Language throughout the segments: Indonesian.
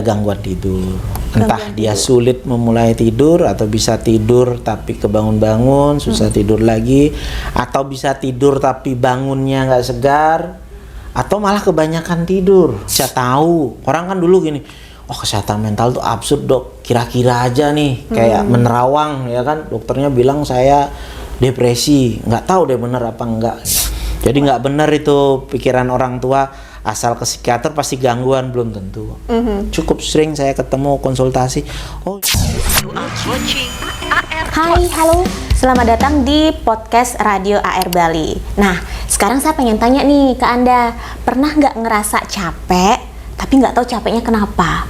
gangguan tidur. Entah dia sulit memulai tidur atau bisa tidur tapi kebangun-bangun, susah tidur lagi, atau bisa tidur tapi bangunnya nggak segar, atau malah kebanyakan tidur. Saya tahu, orang kan dulu gini, oh kesehatan mental tuh absurd dok, kira-kira aja nih, kayak menerawang ya kan, dokternya bilang saya depresi, nggak tahu deh bener apa enggak. Jadi nggak bener itu pikiran orang tua, asal ke psikiater pasti gangguan, belum tentu. Cukup sering saya ketemu konsultasi. Oh. Hai, halo. Selamat datang di podcast Radio AR Bali. Nah, sekarang saya pengen tanya nih ke Anda. Pernah nggak ngerasa capek, tapi nggak tahu capeknya kenapa?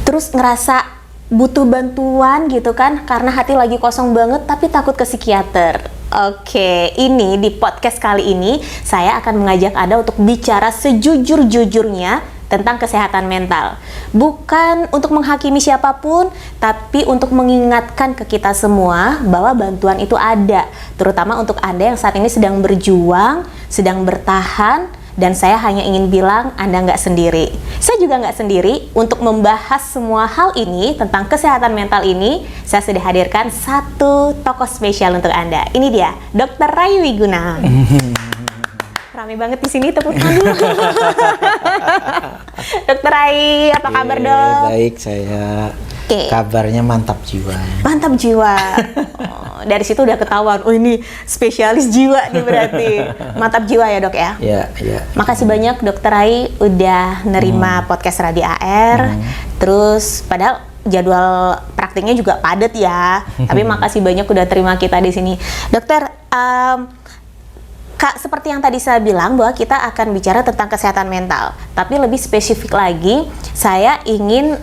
Terus ngerasa butuh bantuan gitu kan, karena hati lagi kosong banget, tapi takut ke psikiater. Oke, ini di podcast kali ini saya akan mengajak Anda untuk bicara sejujur-jujurnya tentang kesehatan mental. Bukan untuk menghakimi siapapun, tapi untuk mengingatkan ke kita semua bahwa bantuan itu ada, terutama untuk Anda yang saat ini sedang berjuang, sedang bertahan, dan saya hanya ingin bilang Anda nggak sendiri. Saya juga nggak sendiri. Untuk membahas semua hal ini tentang kesehatan mental ini, saya sudah hadirkan satu tokoh spesial untuk Anda. Ini dia, Dr. Rai Wiguna. Rame banget di sini, tepuk tangan dulu. Dr. Rai, apa kabar dok? Baik, saya. Kabarnya mantap jiwa. Mantap jiwa. Oh, dari situ udah ketahuan. Oh ini spesialis jiwa nih berarti. Mantap jiwa ya dok ya. Iya. Makasih banyak Dr. Rai udah nerima podcast Radio AR. Terus padahal jadwal praktiknya juga padat ya. Tapi makasih banyak udah terima kita di sini, dokter. Kak, seperti yang tadi saya bilang bahwa kita akan bicara tentang kesehatan mental, tapi lebih spesifik lagi, saya ingin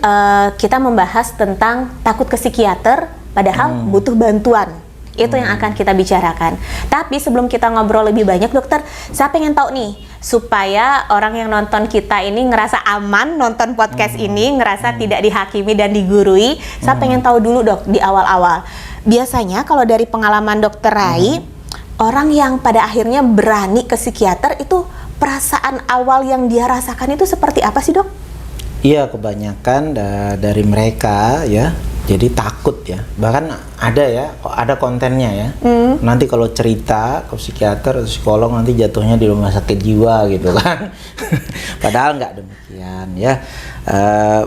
kita membahas tentang takut ke psikiater, padahal butuh bantuan. Itu yang akan kita bicarakan. Tapi sebelum kita ngobrol lebih banyak, dokter, saya pengen tahu nih, supaya orang yang nonton kita ini ngerasa aman nonton podcast ini, ngerasa tidak dihakimi dan digurui. Saya pengen tahu dulu dok, di awal-awal. Biasanya kalau dari pengalaman dokter Rai, orang yang pada akhirnya berani ke psikiater itu perasaan awal yang dia rasakan itu seperti apa sih dok? Iya, kebanyakan dari mereka ya, jadi takut ya. Bahkan ada kontennya ya. Nanti kalau cerita ke psikiater atau psikolog nanti jatuhnya di rumah sakit jiwa gitu kan. Padahal nggak demikian ya.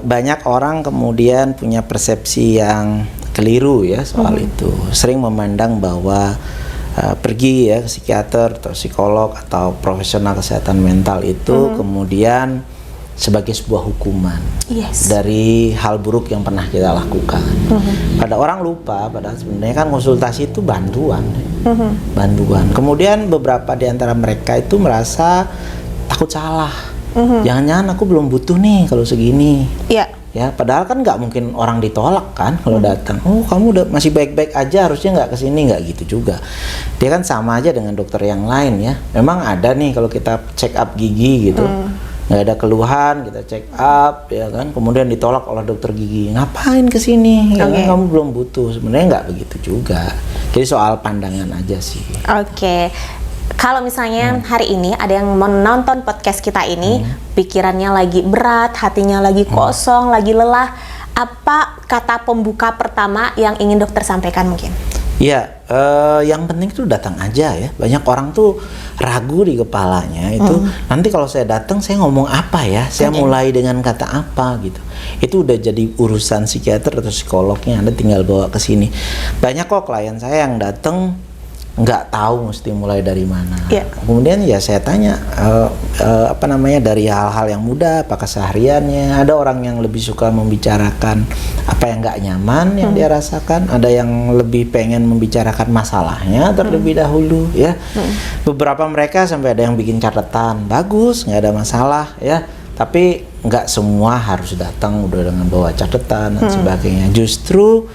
Banyak orang kemudian punya persepsi yang keliru ya soal itu. Sering memandang bahwa pergi ya ke psikiater atau psikolog atau profesional kesehatan mental itu kemudian sebagai sebuah hukuman dari hal buruk yang pernah kita lakukan. Pada orang lupa, padahal sebenarnya kan konsultasi itu bantuan. Bantuan. Kemudian beberapa di antara mereka itu merasa takut salah. Jangan-jangan aku belum butuh nih kalau segini. Ya, padahal kan nggak mungkin orang ditolak kan kalau datang. Oh, kamu udah masih baik-baik aja, harusnya nggak kesini, nggak gitu juga. Dia kan sama aja dengan dokter yang lain ya. Memang ada nih kalau kita check up gigi gitu, nggak ada keluhan, kita check up ya kan. Kemudian ditolak oleh dokter gigi, ngapain kesini? Ya kan, kamu belum butuh. Sebenarnya nggak begitu juga. Jadi soal pandangan aja sih. Kalau misalnya hari ini ada yang menonton podcast kita ini, pikirannya lagi berat, hatinya lagi kosong, lagi lelah, apa kata pembuka pertama yang ingin dokter sampaikan mungkin? Iya, yang penting itu datang aja ya. Banyak orang tuh ragu di kepalanya itu. Nanti kalau saya datang saya ngomong apa ya? Saya mulai dengan kata apa gitu. Itu udah jadi urusan psikiater atau psikolognya. Anda tinggal bawa ke sini. Banyak kok klien saya yang datang nggak tahu mesti mulai dari mana. Kemudian ya saya tanya dari hal-hal yang mudah, apa kesehariannya. Ada orang yang lebih suka membicarakan apa yang nggak nyaman yang dia rasakan, ada yang lebih pengen membicarakan masalahnya terlebih dahulu ya. Beberapa mereka sampai ada yang bikin catatan, bagus, nggak ada masalah ya, tapi nggak semua harus datang udah dengan bawa catatan dan sebagainya. Justru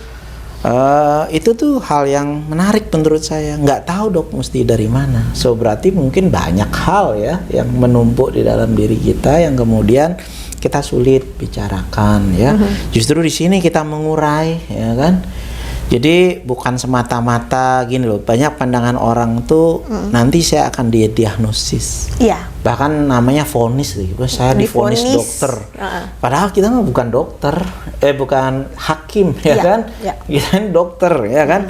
itu tuh hal yang menarik menurut saya. Nggak tahu dok mesti dari mana. So berarti mungkin banyak hal ya yang menumpuk di dalam diri kita yang kemudian kita sulit bicarakan ya. Justru di sini kita mengurai ya kan. Jadi bukan semata-mata gini loh, banyak pandangan orang tuh nanti saya akan didiagnosis. Iya. Bahkan namanya vonis gitu. Saya divonis dokter. Padahal kita mah bukan dokter, bukan hakim ya Iya, kan? iya. Kita ini dokter ya kan?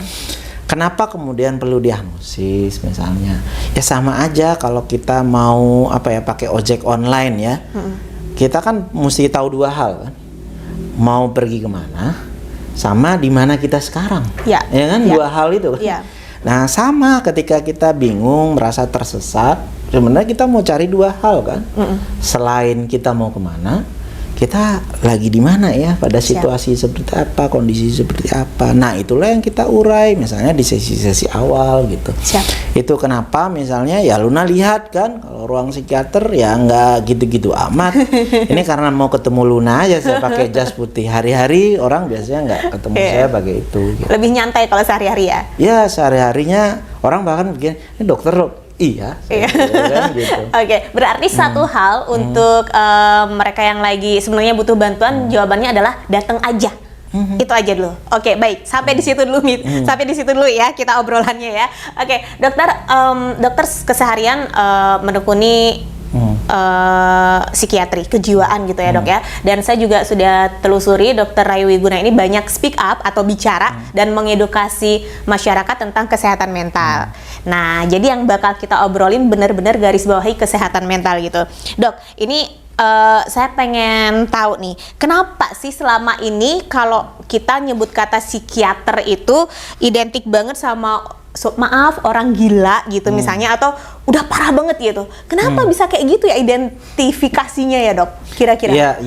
Kenapa kemudian perlu diagnosis misalnya? Ya sama aja kalau kita mau pakai ojek online ya. Kita kan mesti tahu dua hal kan. Mau pergi kemana, sama di mana kita sekarang. Ya kan ya. Dua hal itu kan. Ya. Nah sama ketika kita bingung, merasa tersesat, sebenarnya kita mau cari dua hal kan. Selain kita mau kemana, kita lagi di mana ya, pada situasi seperti apa, kondisi seperti apa. Nah itulah yang kita urai misalnya di sesi-sesi awal gitu. Itu kenapa misalnya ya Luna lihat kan kalau ruang psikiater ya nggak gitu-gitu amat. Ini karena mau ketemu Luna aja saya pakai jas putih. Hari-hari orang biasanya nggak ketemu saya pakai itu gitu. Lebih nyantai kalau sehari-hari ya? Ya sehari-harinya orang bahkan bikin, ini dokter loh. Iya. Kan, gitu. Oke, berarti satu hal untuk mereka yang lagi sebenarnya butuh bantuan, jawabannya adalah datang aja. Itu aja dulu. Oke, baik. Sampai di situ dulu, sampai di situ dulu ya kita obrolannya ya. Oke, dokter keseharian menekuni psikiatri kejiwaan gitu ya dok ya, dan saya juga sudah telusuri Dokter Rayu Wiguna ini banyak speak up atau bicara dan mengedukasi masyarakat tentang kesehatan mental. Nah jadi yang bakal kita obrolin benar-benar garis bawahi kesehatan mental gitu dok. Ini saya pengen tahu nih, kenapa sih selama ini kalau kita nyebut kata psikiater itu identik banget sama maaf orang gila gitu misalnya, atau udah parah banget gitu. Kenapa bisa kayak gitu ya identifikasinya ya dok? Kira-kira?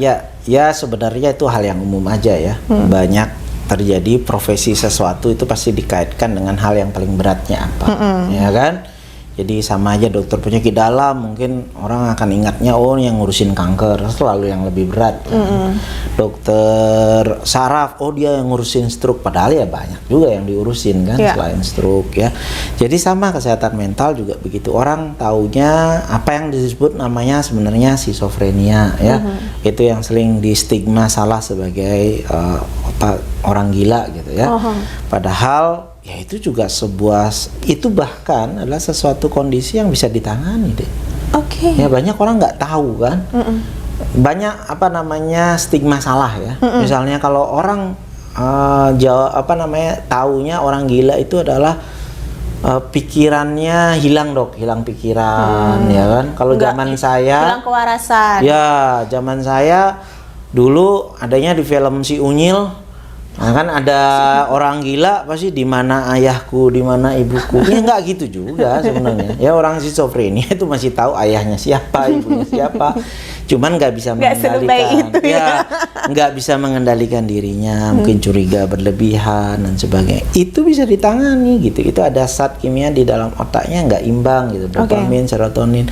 Ya sebenarnya itu hal yang umum aja ya. Banyak terjadi profesi sesuatu itu pasti dikaitkan dengan hal yang paling beratnya apa, ya kan? Jadi sama aja dokter penyakit dalam, mungkin orang akan ingatnya yang ngurusin kanker, selalu yang lebih berat. Dokter saraf, dia yang ngurusin stroke, padahal ya banyak juga yang diurusin kan selain stroke ya. Jadi sama kesehatan mental juga begitu. Orang taunya apa yang disebut namanya sebenarnya skizofrenia ya. Itu yang sering di stigma salah sebagai orang gila gitu ya. Padahal ya itu juga itu bahkan adalah sesuatu kondisi yang bisa ditangani deh. Ya banyak orang nggak tahu kan. Banyak stigma salah ya. Misalnya kalau orang taunya orang gila itu adalah pikirannya hilang dok, hilang pikiran ya kan. Kalau zaman saya hilang kewarasan. Ya zaman saya dulu adanya di film Si Unyil. Nah kan ada orang gila pasti di mana ayahku, di mana ibuku. Ya nggak gitu juga sebenarnya. Ya orang skizofrenia itu masih tahu ayahnya siapa, ibunya siapa. Cuman nggak bisa mengendalikan. Nggak bisa mengendalikan dirinya. Mungkin curiga berlebihan dan sebagainya. Itu bisa ditangani gitu. Itu ada zat kimia di dalam otaknya nggak imbang gitu. Dopamin, serotonin.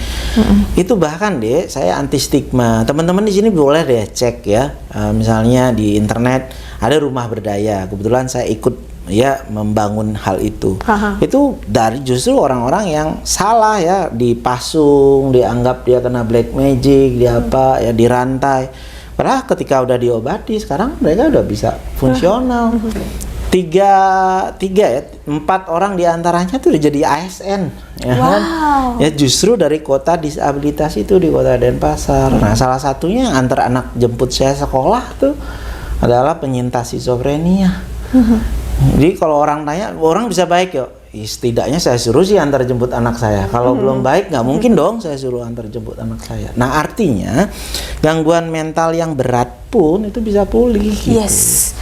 Itu bahkan deh saya anti stigma. Teman-teman di sini boleh deh cek ya. Misalnya di internet ada rumah berdaya, kebetulan saya ikut ya membangun hal itu. Itu dari justru orang-orang yang salah ya, dipasung, dianggap dia kena black magic, dia dirantai. Padahal ketika udah diobati sekarang mereka udah bisa fungsional. 4 orang diantaranya tuh udah jadi ASN ya kan? Ya justru dari kota disabilitas itu di kota Denpasar. Nah salah satunya antar anak jemput saya sekolah tuh adalah penyintas skizofrenia. Jadi kalau orang tanya, orang bisa baik ya? Setidaknya saya suruh sih antar jemput anak saya. Kalau belum baik nggak mungkin dong saya suruh antar jemput anak saya. Nah artinya gangguan mental yang berat pun itu bisa pulih. Gitu.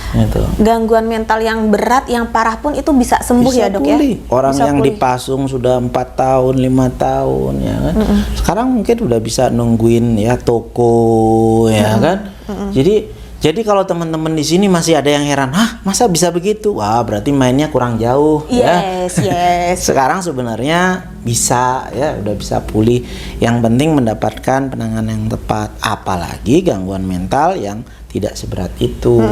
Gitu. Gangguan mental yang berat, yang parah pun itu bisa sembuh ya dok pulih. ya? Orang bisa yang pulih. Dipasung sudah 4 tahun, 5 tahun ya kan. Sekarang mungkin udah bisa nungguin ya toko ya kan. Jadi kalau teman-teman di sini masih ada yang heran, masa bisa begitu? Wah, berarti mainnya kurang jauh ya. Sekarang sebenarnya bisa ya, udah bisa pulih. Yang penting mendapatkan penanganan yang tepat. Apalagi gangguan mental yang tidak seberat itu.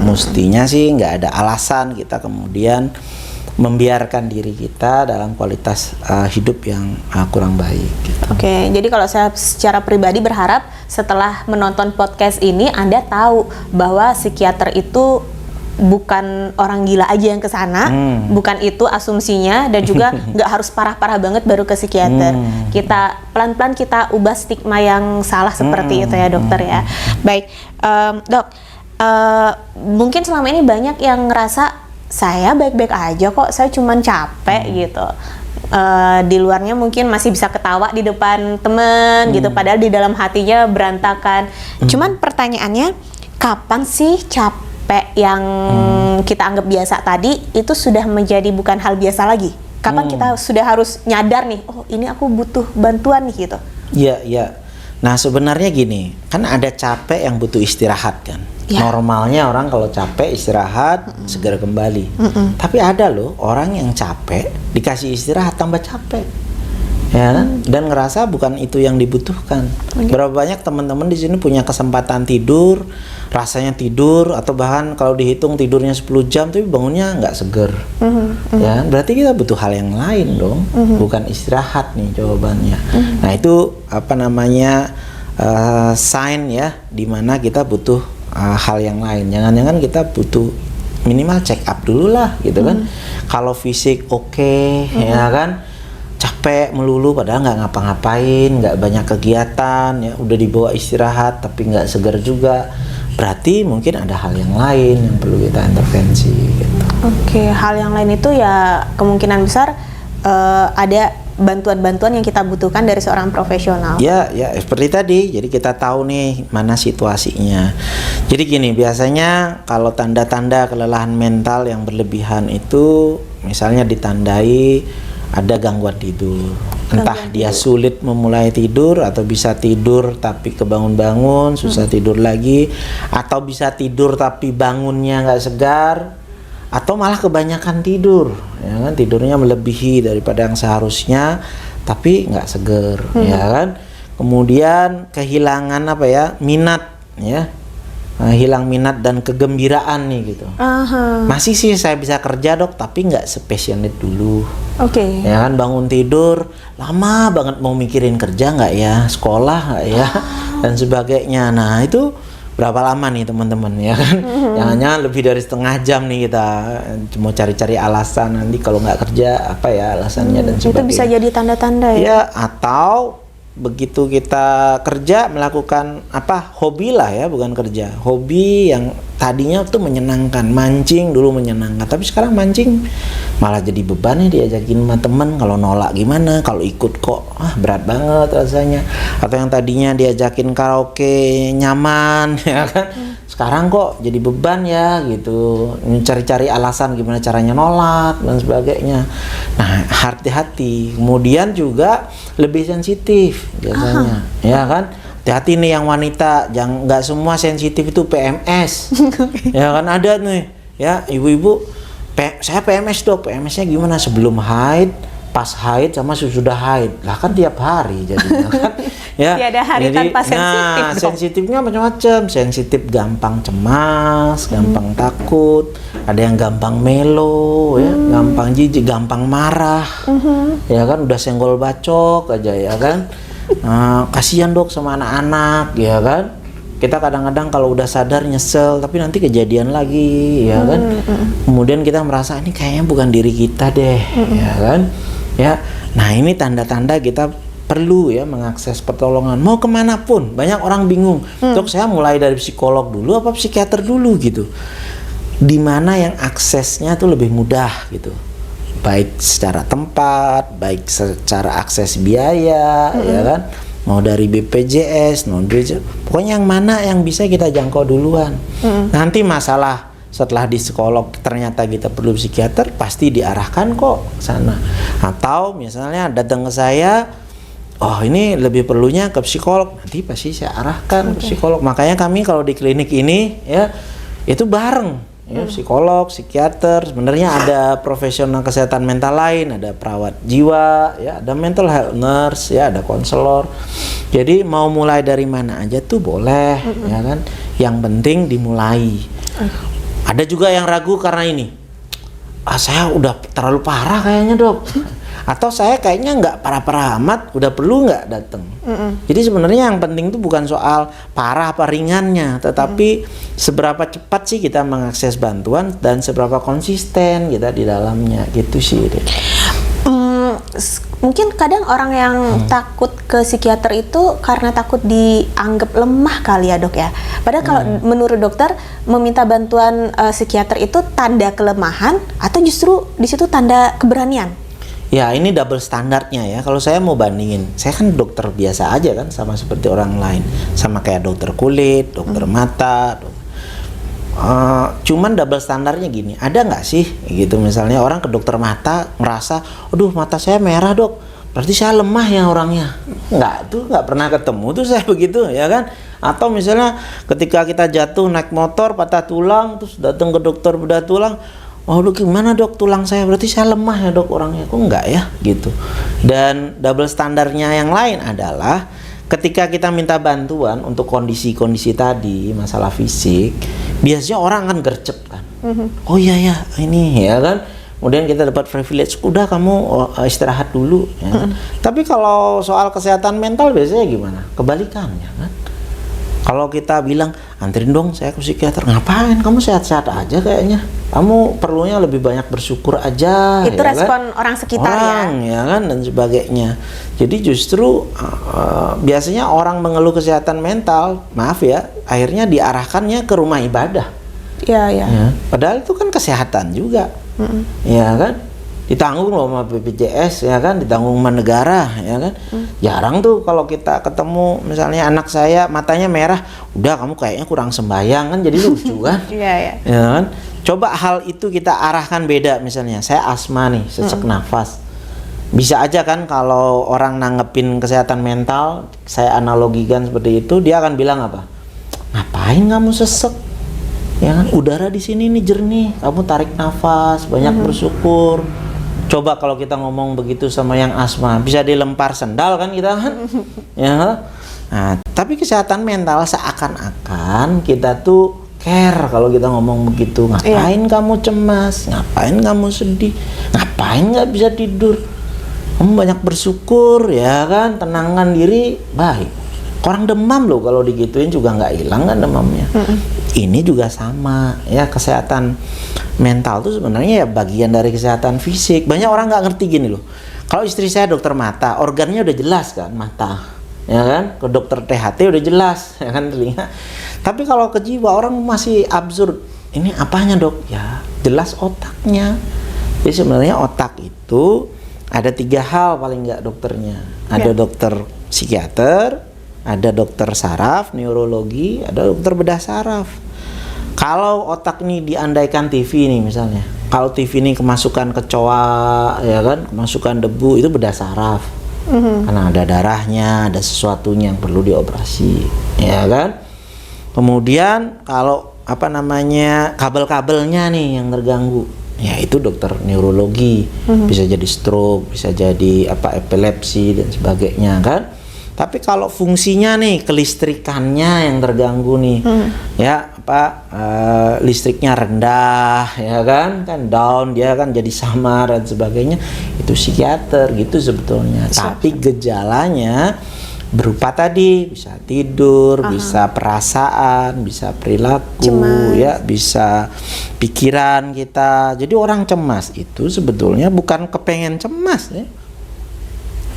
Mestinya sih nggak ada alasan kita kemudian membiarkan diri kita dalam kualitas hidup yang kurang baik gitu. Oke, jadi kalau saya secara pribadi berharap setelah menonton podcast ini Anda tahu bahwa psikiater itu bukan orang gila aja yang ke sana, bukan itu asumsinya, dan juga nggak harus parah-parah banget baru ke psikiater. Kita pelan-pelan kita ubah stigma yang salah seperti itu ya dokter ya. Baik, dok, mungkin selama ini banyak yang ngerasa saya baik-baik aja kok, saya cuman capek gitu. Di luarnya mungkin masih bisa ketawa di depan temen gitu, padahal di dalam hatinya berantakan. Cuman pertanyaannya, kapan sih capek yang kita anggap biasa tadi itu sudah menjadi bukan hal biasa lagi? Kapan kita sudah harus nyadar nih, oh ini aku butuh bantuan nih gitu? Iya, iya. Nah sebenarnya gini, kan ada capek yang butuh istirahat kan. Ya. Normalnya orang kalau capek istirahat segera kembali. Tapi ada loh orang yang capek dikasih istirahat tambah capek, ya kan? Dan ngerasa bukan itu yang dibutuhkan. Berapa banyak teman-teman di sini punya kesempatan tidur, rasanya tidur, atau bahkan kalau dihitung tidurnya 10 jam tapi bangunnya nggak seger. Ya, berarti kita butuh hal yang lain dong, bukan istirahat nih jawabannya. Nah itu apa namanya sign ya, dimana kita butuh hal yang lain. Jangan-jangan kita butuh minimal check up dulu lah gitu kan. Kalau fisik oke, ya kan, capek melulu padahal nggak ngapa-ngapain, nggak banyak kegiatan, ya udah dibawa istirahat tapi nggak segar juga, berarti mungkin ada hal yang lain yang perlu kita intervensi gitu. Oke, hal yang lain itu ya kemungkinan besar ada bantuan-bantuan yang kita butuhkan dari seorang profesional. Ya, ya seperti tadi. Jadi kita tahu nih mana situasinya. Jadi gini, biasanya kalau tanda-tanda kelelahan mental yang berlebihan itu misalnya ditandai ada gangguan tidur. Entah dia sulit memulai tidur, atau bisa tidur tapi kebangun-bangun, susah tidur lagi, atau bisa tidur tapi bangunnya nggak segar, atau malah kebanyakan tidur, ya kan, tidurnya melebihi daripada yang seharusnya tapi nggak seger, ya kan. Kemudian kehilangan apa ya, minat ya, hilang minat dan kegembiraan nih gitu. Masih sih saya bisa kerja dok, tapi nggak sepassionate dulu. Oke. Ya kan, bangun tidur lama banget mau mikirin kerja nggak ya, sekolah nggak ya, dan sebagainya. Nah itu berapa lama nih teman-teman, ya kan? Jangan-jangan lebih dari setengah jam nih kita mau cari-cari alasan nanti kalau nggak kerja apa ya alasannya dan sebagainya. Itu bisa jadi tanda-tanda ya? Ya, atau begitu kita kerja melakukan apa, hobi lah ya, bukan kerja, hobi yang tadinya tuh menyenangkan, mancing dulu menyenangkan, tapi sekarang mancing malah jadi beban nih, diajakin sama temen, kalau nolak gimana, kalau ikut kok berat banget rasanya. Atau yang tadinya diajakin karaoke nyaman ya kan, sekarang kok jadi beban ya gitu, cari-cari alasan gimana caranya nolak dan sebagainya. Nah hati-hati. Kemudian juga lebih sensitif biasanya, ya kan. Hati-hati nih yang wanita, jangan, nggak semua sensitif itu PMS. Ya kan ada nih ya ibu-ibu, saya PMS dok, PMS-nya gimana, sebelum haid, pas haid, sama sesudah haid. Lah kan tiap hari jadinya kan. Ya, ada hari jadi, tanpa sensitif. Nah, sensitifnya macam-macam. Sensitif gampang cemas, gampang takut, ada yang gampang melo, ya, gampang jijik, gampang marah. Ya kan, udah senggol bacok aja ya kan. Kasihan dok sama anak-anak, ya kan. Kita kadang-kadang kalau udah sadar nyesel, tapi nanti kejadian lagi, ya kan. Kemudian kita merasa ini kayaknya bukan diri kita deh, ya kan. Ya, nah ini tanda-tanda kita perlu ya mengakses pertolongan. Mau kemana pun, banyak orang bingung. Dok, saya mulai dari psikolog dulu apa psikiater dulu gitu. Dimana yang aksesnya tuh lebih mudah gitu. Baik secara tempat, baik secara akses biaya, ya kan. Mau dari BPJS, pokoknya yang mana yang bisa kita jangkau duluan. Nanti masalah setelah di psikolog ternyata kita perlu psikiater, pasti diarahkan kok ke sana. Atau misalnya datang ke saya, oh ini lebih perlunya ke psikolog, nanti pasti saya arahkan ke psikolog. Makanya kami kalau di klinik ini ya itu bareng. Ya, psikolog, psikiater, sebenarnya ada profesional kesehatan mental lain, ada perawat jiwa, ya, ada mental health nurse, ya, ada konselor. Jadi mau mulai dari mana aja tuh boleh, ya kan? Yang penting dimulai. Ada juga yang ragu karena ini, saya udah terlalu parah kayaknya dok, atau saya kayaknya nggak parah-parah amat, udah perlu nggak datang. Jadi sebenarnya yang penting itu bukan soal parah apa ringannya, tetapi seberapa cepat sih kita mengakses bantuan dan seberapa konsisten kita di dalamnya, gitu sih. Mungkin kadang orang yang takut ke psikiater itu karena takut dianggap lemah kali ya dok ya. Padahal kalau menurut dokter meminta bantuan psikiater itu tanda kelemahan atau justru di situ tanda keberanian? Ya ini double standarnya ya. Kalau saya mau bandingin, saya kan dokter biasa aja kan, sama seperti orang lain, sama kayak dokter kulit, dokter mata. Cuman double standarnya gini, ada nggak sih gitu misalnya orang ke dokter mata ngerasa, aduh mata saya merah dok, berarti saya lemah ya orangnya. Nggak pernah ketemu tuh saya begitu ya kan. Atau misalnya ketika kita jatuh naik motor patah tulang, terus datang ke dokter bedah tulang, oh lu gimana dok tulang saya, berarti saya lemah ya dok orangnya. Kok enggak ya gitu. Dan double standarnya yang lain adalah ketika kita minta bantuan untuk kondisi-kondisi tadi, masalah fisik, biasanya orang kan gercep kan. Oh iya ya ini ya kan. Kemudian kita dapat privilege, udah kamu istirahat dulu ya kan? Tapi kalau soal kesehatan mental biasanya gimana? Kebalikannya kan. Kalau kita bilang, anterin dong saya ke psikiater, ngapain? Kamu sehat-sehat aja kayaknya. Kamu perlunya lebih banyak bersyukur aja. Itu ya respon kan? orang sekitar ya kan, dan sebagainya. Jadi justru biasanya orang mengeluh kesehatan mental, maaf ya, akhirnya diarahkannya ke rumah ibadah. Iya. Ya. Padahal itu kan kesehatan juga. Ya kan? Ditanggung loh sama BPJS ya kan, ditanggung sama negara ya kan. Jarang tuh kalau kita ketemu misalnya anak saya matanya merah, udah kamu kayaknya kurang sembahyang kan, jadi lucu kan. Iya. Ya kan. Coba hal itu kita arahkan beda, misalnya saya asma nih, sesak nafas. Bisa aja kan kalau orang nanggepin kesehatan mental, saya analogikan seperti itu, dia akan bilang apa? Ngapain kamu sesek? Ya kan, udara di sini nih jernih, kamu tarik nafas, banyak bersyukur. Coba kalau kita ngomong begitu sama yang asma, bisa dilempar sendal kan kita kan? Ya. Nah, tapi kesehatan mental seakan-akan kita tuh care kalau kita ngomong begitu. Ngapain kamu cemas? Ngapain kamu sedih? Ngapain nggak bisa tidur? Kamu banyak bersyukur ya kan? Tenangkan diri, baik. Orang demam loh kalau digituin juga nggak hilang kan demamnya. Ini juga sama ya, kesehatan mental tuh sebenarnya ya bagian dari kesehatan fisik. Banyak orang nggak ngerti gini loh. Kalau istri saya dokter mata, organnya udah jelas kan mata, ya kan. Ke dokter THT udah jelas, ya kan telinga. Tapi kalau ke jiwa orang masih absurd. Ini apanya dok? Ya jelas otaknya. Jadi sebenarnya otak itu ada 3 hal paling nggak dokternya. Ada dokter psikiater, ada dokter saraf, neurologi, ada dokter bedah saraf. Kalau otak ini diandaikan TV nih misalnya, kalau TV ini kemasukan kecoa, ya kan, kemasukan debu, itu bedah saraf. Karena ada darahnya, ada sesuatunya yang perlu dioperasi, ya kan. Kemudian kalau kabel-kabelnya nih yang terganggu, ya itu dokter neurologi, bisa jadi stroke, bisa jadi epilepsi dan sebagainya kan. Tapi kalau fungsinya nih, kelistrikannya yang terganggu nih, listriknya rendah, ya kan down, dia kan jadi samar dan sebagainya, itu psikiater gitu sebetulnya. Tapi gejalanya berupa tadi bisa tidur, bisa perasaan, bisa perilaku, cemas. Ya bisa pikiran kita. Jadi orang cemas itu sebetulnya bukan kepengen cemas ya.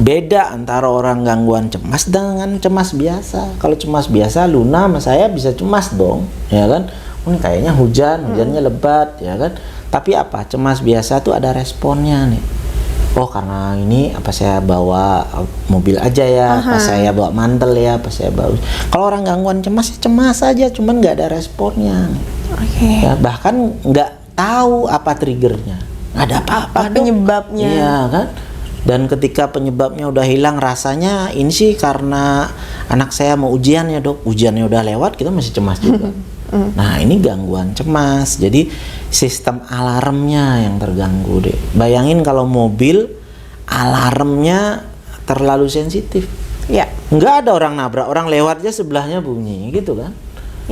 Beda antara orang gangguan cemas dengan cemas biasa. Kalau cemas biasa, Luna sama saya bisa cemas dong, ya kan? Ini kayaknya hujannya lebat, ya kan? Tapi cemas biasa tuh ada responnya nih. Oh karena ini saya bawa mobil aja ya, saya bawa mantel ya, saya bawa. Kalau orang gangguan cemas cemas aja, cuman nggak ada responnya. Ya, bahkan nggak tahu apa triggernya, nggak ada apa-apa penyebabnya. Iya kan? Dan ketika penyebabnya udah hilang, rasanya ini sih karena anak saya mau ujian ya dok, ujiannya udah lewat, kita masih cemas juga. Nah ini gangguan cemas, jadi sistem alarmnya yang terganggu deh. Bayangin kalau mobil alarmnya terlalu sensitif, ya nggak ada orang nabrak, orang lewat aja sebelahnya bunyi gitu kan.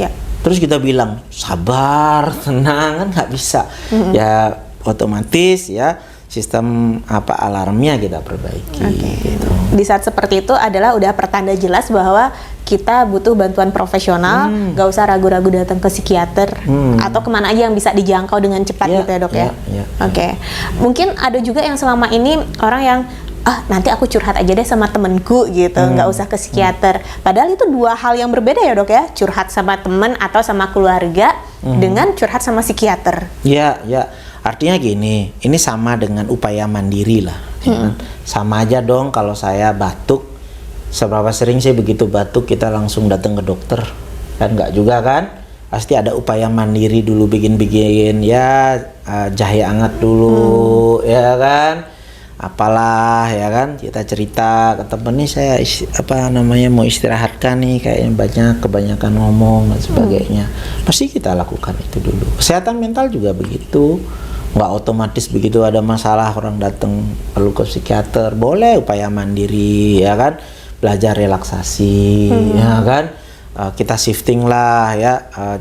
Ya. Terus kita bilang sabar, tenang, kan nggak bisa. Ya otomatis ya sistem alarmnya kita perbaiki. Gitu. Di saat seperti itu adalah udah pertanda jelas bahwa kita butuh bantuan profesional, nggak usah ragu-ragu datang ke psikiater atau kemana aja yang bisa dijangkau dengan cepat gitu ya dok ya. Oke. Mungkin ada juga yang selama ini orang yang nanti aku curhat aja deh sama temenku gitu, nggak usah ke psikiater. Padahal itu dua hal yang berbeda ya dok ya, curhat sama temen atau sama keluarga dengan curhat sama psikiater. Ya. Artinya gini, ini sama dengan upaya mandiri lah. Ya kan? Sama aja dong kalau saya batuk, seberapa sering sih begitu batuk kita langsung datang ke dokter? Kan nggak juga kan? Pasti ada upaya mandiri dulu, bikin ya jahe hangat dulu, ya kan? Apalah ya kan, kita cerita ke temen nih saya mau istirahatkan nih, kayaknya kebanyakan ngomong dan sebagainya. Pasti kita lakukan itu dulu. Kesehatan mental juga begitu, nggak otomatis begitu ada masalah orang datang perlu ke psikiater. Boleh upaya mandiri ya kan, belajar relaksasi ya kan, kita shifting lah ya,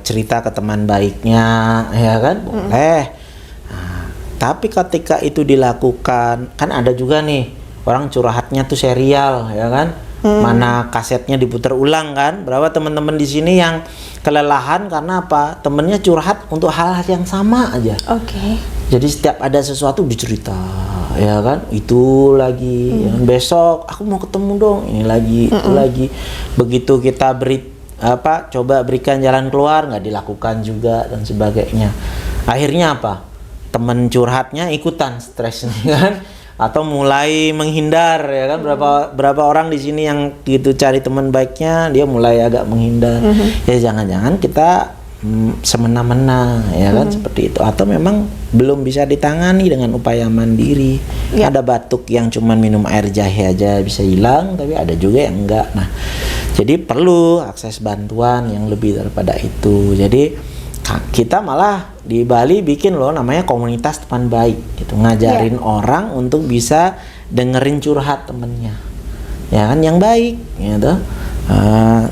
cerita ke teman baiknya ya kan, boleh. Tapi ketika itu dilakukan, kan ada juga nih orang curhatnya tuh serial, ya kan? Mana kasetnya diputar ulang kan? Berapa teman-teman di sini yang kelelahan karena apa? Temennya curhat untuk hal-hal yang sama aja. Jadi setiap ada sesuatu dicerita, ya kan? Itu lagi, ya, besok aku mau ketemu dong, ini lagi, itu lagi. Begitu kita coba berikan jalan keluar, nggak dilakukan juga dan sebagainya. Akhirnya apa? Temen curhatnya ikutan stres nih kan, atau mulai menghindar ya kan. Berapa orang di sini yang gitu cari teman baiknya dia mulai agak menghindar. Ya jangan-jangan kita semena-mena ya kan, seperti itu, atau memang belum bisa ditangani dengan upaya mandiri. Ada batuk yang cuman minum air jahe aja bisa hilang, tapi ada juga yang enggak. Nah, jadi perlu akses bantuan yang lebih daripada itu. Jadi kita malah di Bali bikin loh namanya komunitas teman baik, itu ngajarin orang untuk bisa dengerin curhat temennya, ya kan, yang baik gitu.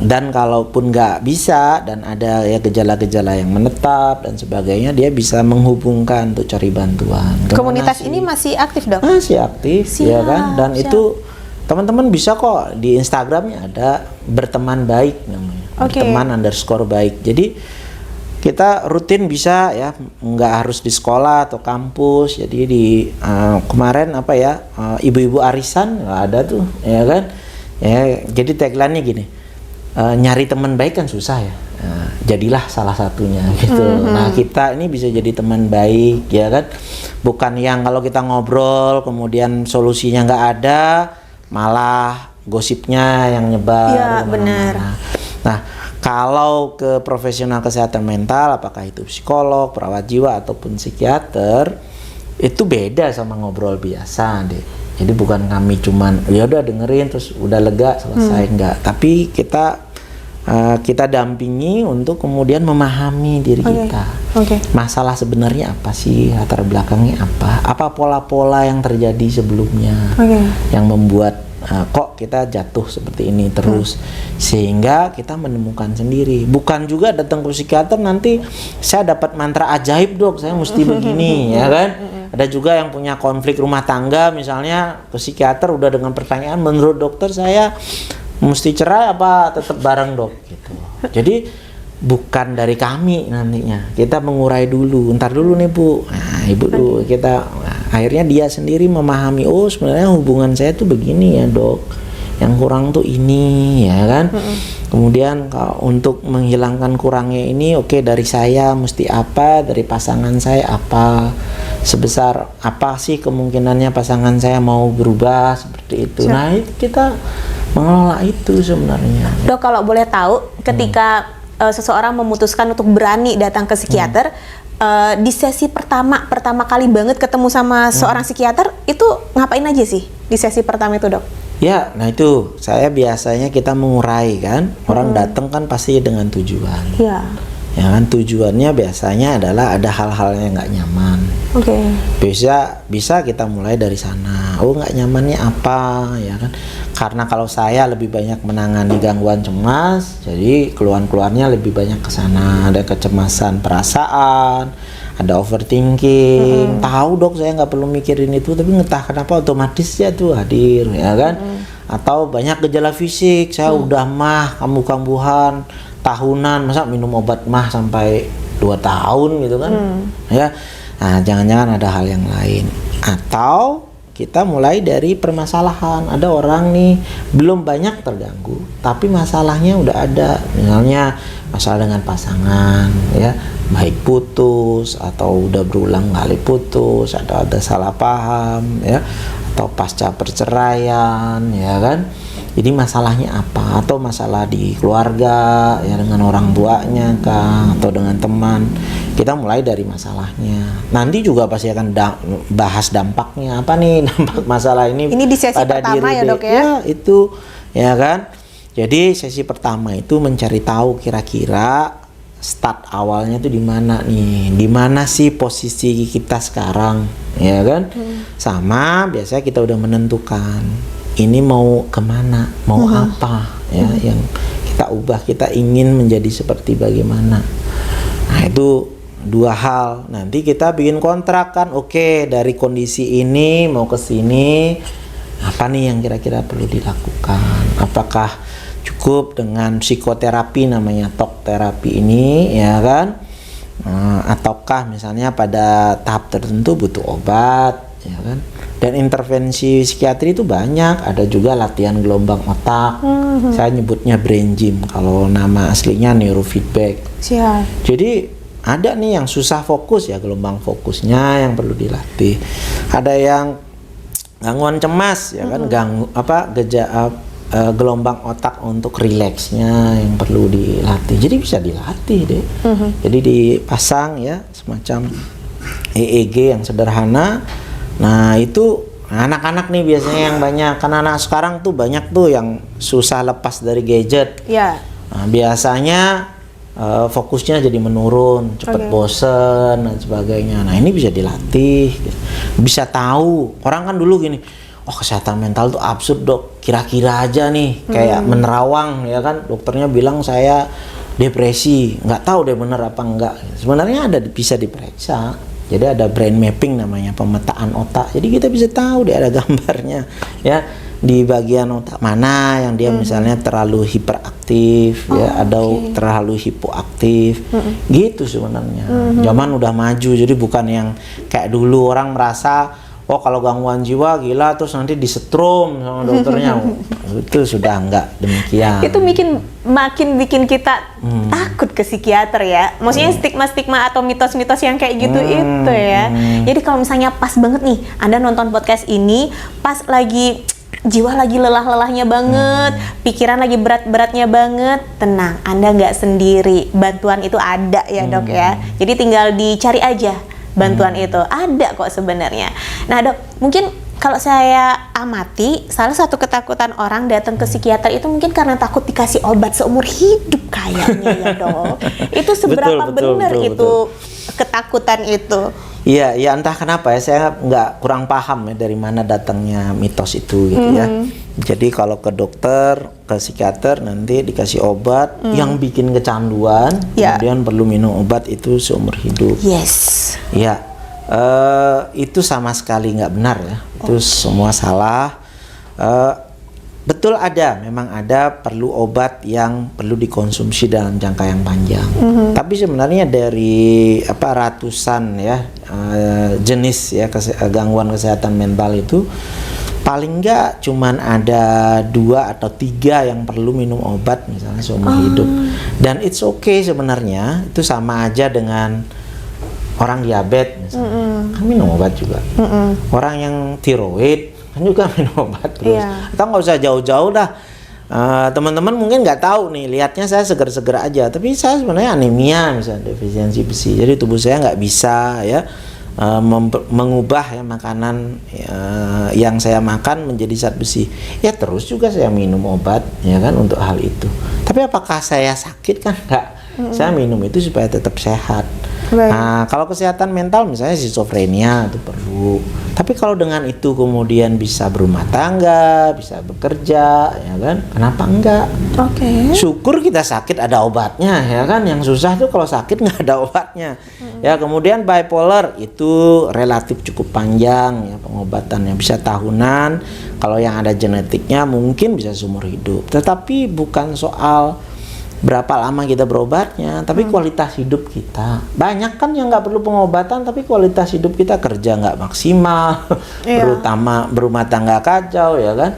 Dan kalaupun nggak bisa dan ada ya gejala-gejala yang menetap dan sebagainya, dia bisa menghubungkan untuk cari bantuan. Komunitas ini masih aktif dok? Masih aktif, ya kan. Dan itu teman-teman bisa kok di Instagramnya ada berteman baik namanya, berteman_baik. Jadi kita rutin bisa ya, nggak harus di sekolah atau kampus. Jadi di kemarin ibu-ibu arisan ada tuh ya kan ya. Jadi tagline-nya gini, nyari teman baik kan susah ya, jadilah salah satunya gitu. Nah, kita ini bisa jadi teman baik ya kan, bukan yang kalau kita ngobrol kemudian solusinya nggak ada, malah gosipnya yang nyebar. Iya benar. Nah, kalau ke profesional kesehatan mental, apakah itu psikolog, perawat jiwa ataupun psikiater, itu beda sama ngobrol biasa deh. Jadi bukan kami cuman ya udah dengerin terus udah lega selesai, enggak. Tapi kita dampingi untuk kemudian memahami diri kita. Masalah sebenarnya apa sih, latar belakangnya apa pola-pola yang terjadi sebelumnya yang membuat kok kita jatuh seperti ini terus, sehingga kita menemukan sendiri. Bukan juga datang ke psikiater nanti saya dapat mantra ajaib dok, saya mesti begini ya kan. Ada juga yang punya konflik rumah tangga misalnya, ke psikiater udah dengan pertanyaan, menurut dokter saya mesti cerai apa tetap bareng dok gitu. Jadi bukan dari kami nantinya, kita mengurai dulu, ntar dulu nih bu, nah ibu dulu akhirnya dia sendiri memahami, oh sebenarnya hubungan saya tuh begini ya dok, yang kurang tuh ini ya kan. Kemudian untuk menghilangkan kurangnya ini, oke, dari saya mesti apa, dari pasangan saya apa, sebesar apa sih kemungkinannya pasangan saya mau berubah seperti itu. Nah itu kita mengelola itu sebenarnya. Dok, kalau boleh tahu ketika seseorang memutuskan untuk berani datang ke psikiater, di sesi pertama kali banget ketemu sama seorang psikiater, itu ngapain aja sih di sesi pertama itu dok? Ya, nah itu saya biasanya kita mengurai kan, orang datang kan pasti dengan tujuan. Ya kan, tujuannya biasanya adalah ada hal-hal yang nggak nyaman. Bisa kita mulai dari sana. Oh, nggak nyamannya apa ya kan? Karena kalau saya lebih banyak menangani gangguan cemas, jadi keluhan-keluhannya lebih banyak ke sana. Ada kecemasan perasaan, ada overthinking, tahu dok saya nggak perlu mikirin itu, tapi entah kenapa otomatis ya tuh hadir, ya kan? Atau banyak gejala fisik, saya udah mah, kambuh-kambuhan, tahunan, masa minum obat mah sampai 2 tahun gitu kan? Ya, nah jangan-jangan ada hal yang lain. Atau kita mulai dari permasalahan. Ada orang nih belum banyak terganggu, tapi masalahnya udah ada. Misalnya masalah dengan pasangan, ya, baik putus atau udah berulang kali putus, atau ada salah paham, ya, atau pasca perceraian, ya kan. Jadi masalahnya apa? Atau masalah di keluarga, ya, dengan orang tuanya kah, atau dengan teman. Kita mulai dari masalahnya. Nanti juga pasti akan bahas dampaknya. Apa nih dampak masalah ini? Ini di sesi pada pertama diri ya dok ya? Ya, itu, ya kan. Jadi sesi pertama itu mencari tahu kira-kira start awalnya itu di mana nih? Di mana sih posisi kita sekarang, ya kan? Sama biasanya kita udah menentukan ini mau kemana, mau apa, ya, yang kita ubah, kita ingin menjadi seperti bagaimana. Nah itu 2 hal. Nanti kita bikin kontrak kan, oke, dari kondisi ini mau ke sini, apa nih yang kira-kira perlu dilakukan? Apakah cukup dengan psikoterapi, namanya talk terapi ini, ya kan? Ataukah misalnya pada tahap tertentu butuh obat, ya kan? Dan intervensi psikiatri itu banyak, ada juga latihan gelombang otak. Saya nyebutnya brain gym, kalau nama aslinya neurofeedback. Siap. Jadi ada nih yang susah fokus, ya gelombang fokusnya yang perlu dilatih. Ada yang gangguan cemas, ya kan, gelombang otak untuk rileksnya yang perlu dilatih. Jadi bisa dilatih deh. Jadi dipasang ya semacam EEG yang sederhana. Nah itu anak-anak nih biasanya yang banyak, karena anak sekarang tuh banyak tuh yang susah lepas dari gadget. Ya. Nah, biasanya fokusnya jadi menurun, cepat bosen dan sebagainya. Nah ini bisa dilatih, bisa tahu. Orang kan dulu gini, oh kesehatan mental tuh absurd dok, kira-kira aja nih, kayak menerawang, ya kan, dokternya bilang saya depresi, nggak tahu deh bener apa enggak. Sebenarnya ada, bisa diperiksa. Jadi ada brain mapping namanya, pemetaan otak. Jadi kita bisa tahu deh, ada gambarnya, ya, di bagian otak mana yang dia misalnya terlalu hiperaktif, ya, atau terlalu hipoaktif, gitu sebenarnya. Zaman udah maju, jadi bukan yang kayak dulu orang merasa oh kalau gangguan jiwa gila terus nanti disetrum sama dokternya. Itu sudah enggak demikian. Itu makin bikin kita takut ke psikiater ya. Maksudnya stigma-stigma atau mitos-mitos yang kayak gitu itu ya. Jadi kalau misalnya pas banget nih Anda nonton podcast ini pas lagi jiwa lagi lelah-lelahnya banget, pikiran lagi berat-beratnya banget, tenang, Anda nggak sendiri. Bantuan itu ada ya dok ya. Jadi tinggal dicari aja. Bantuan itu ada kok sebenarnya. Nah dok, mungkin kalau saya amati, salah satu ketakutan orang datang ke psikiater itu mungkin karena takut dikasih obat seumur hidup kayaknya ya dok. Itu seberapa benar itu ketakutan itu? Iya, ya entah kenapa ya, saya kurang paham ya dari mana datangnya mitos itu gitu ya. Jadi kalau ke dokter, ke psikiater nanti dikasih obat yang bikin kecanduan, kemudian perlu minum obat itu seumur hidup. Yes. Ya, itu sama sekali nggak benar ya. Itu semua salah. Betul memang ada perlu obat yang perlu dikonsumsi dalam jangka yang panjang. Tapi sebenarnya dari ratusan ya jenis ya gangguan kesehatan mental itu paling nggak cuman ada 2 atau 3 yang perlu minum obat misalnya seumur hidup. Dan it's okay sebenarnya, itu sama aja dengan orang diabetes misalnya, kan minum obat juga. Orang yang tiroid kan juga minum obat terus. Atau nggak usah jauh-jauh dah. Teman-teman mungkin nggak tahu nih, lihatnya saya seger-seger aja, tapi saya sebenarnya anemia misalnya, defisiensi besi. Jadi tubuh saya nggak bisa ya mengubah ya makanan yang saya makan menjadi zat besi. Ya terus juga saya minum obat ya kan untuk hal itu. Tapi apakah saya sakit? Kan nggak. Saya minum itu supaya tetap sehat. Baik. Nah, kalau kesehatan mental misalnya skizofrenia itu perlu. Tapi kalau dengan itu kemudian bisa berumah tangga, bisa bekerja, ya kan? Kenapa enggak? Oke. Syukur kita sakit ada obatnya, ya kan? Yang susah tuh kalau sakit nggak ada obatnya. Ya, kemudian bipolar itu relatif cukup panjang ya pengobatannya, bisa tahunan. Kalau yang ada genetiknya mungkin bisa seumur hidup. Tetapi bukan soal berapa lama kita berobatnya, tapi kualitas hidup kita. Banyak kan yang nggak perlu pengobatan, tapi kualitas hidup kita kerja nggak maksimal, terutama berumah tangga kacau, ya kan.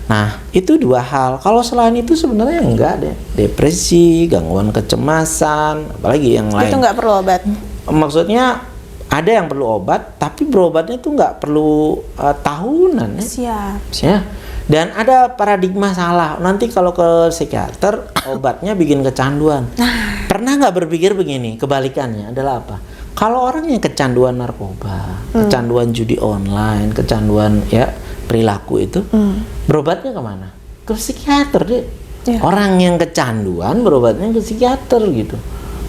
Nah, itu dua hal. Kalau selain itu sebenarnya enggak deh. Depresi, gangguan kecemasan, apalagi yang lain. Itu nggak perlu obat. Maksudnya ada yang perlu obat, tapi berobatnya tuh nggak perlu tahunan ya. Siap. Ya. Dan ada paradigma salah. Nanti kalau ke psikiater obatnya bikin kecanduan. Pernah nggak berpikir begini? Kebalikannya adalah apa? Kalau orang yang kecanduan narkoba, kecanduan judi online, kecanduan ya perilaku itu, berobatnya kemana? Ke psikiater deh. Ya. Orang yang kecanduan berobatnya ke psikiater gitu.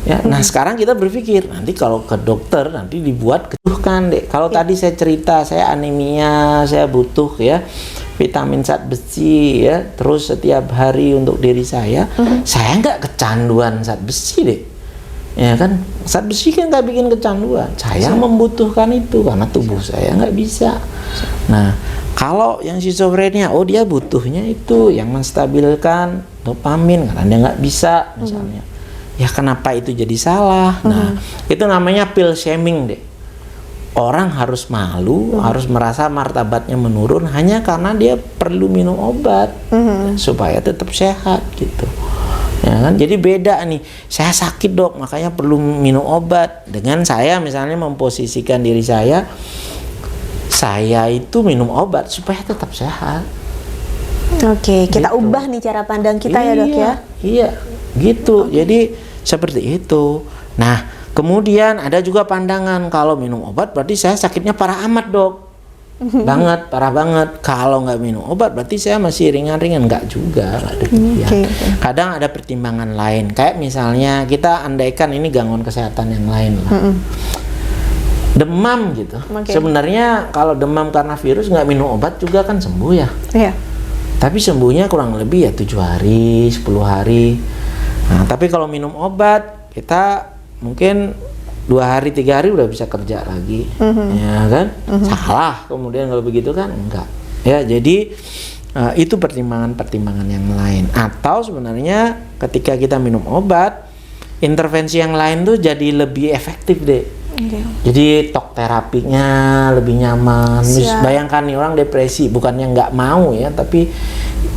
Ya, nah sekarang kita berpikir nanti kalau ke dokter nanti dibuat kebutuhan deh. Kalau tadi saya cerita saya anemia, saya butuh ya vitamin zat besi ya, terus setiap hari untuk diri saya nggak kecanduan zat besi deh. Ya kan, zat besi kan nggak bikin kecanduan. Saya membutuhkan itu karena tubuh saya nggak bisa. Nah, kalau yang skizofrenia, oh dia butuhnya itu yang menstabilkan dopamin karena dia nggak bisa misalnya. Ya kenapa itu jadi salah? Nah, itu namanya pill shaming deh. Orang harus malu, harus merasa martabatnya menurun hanya karena dia perlu minum obat supaya tetap sehat gitu. Ya kan? Jadi beda nih. Saya sakit dok, makanya perlu minum obat. Dengan saya misalnya memposisikan diri saya itu minum obat supaya tetap sehat. Oke, kita Gitu. ubah nih cara pandang kita ya dok ya. Iya, gitu. Jadi seperti itu. Nah, kemudian ada juga pandangan kalau minum obat berarti saya sakitnya parah amat dok. Banget, parah banget. Kalau nggak minum obat berarti saya masih ringan-ringan. Nggak juga, nggak demikian. Oke. Kadang ada pertimbangan lain. Kayak misalnya kita andaikan ini gangguan kesehatan yang lain lah. Demam gitu. Oke. Sebenarnya kalau demam karena virus nggak minum obat juga kan sembuh ya. Iya. Tapi sembuhnya kurang lebih ya 7 hari, 10 hari. Nah, tapi kalau minum obat kita mungkin 2 hari, 3 hari udah bisa kerja lagi, ya kan? Salah kemudian kalau begitu kan enggak. Ya, jadi itu pertimbangan-pertimbangan yang lain. Atau sebenarnya ketika kita minum obat, intervensi yang lain tuh jadi lebih efektif deh. Jadi talk terapinya lebih nyaman. Bayangkan nih orang depresi, bukannya nggak mau ya, tapi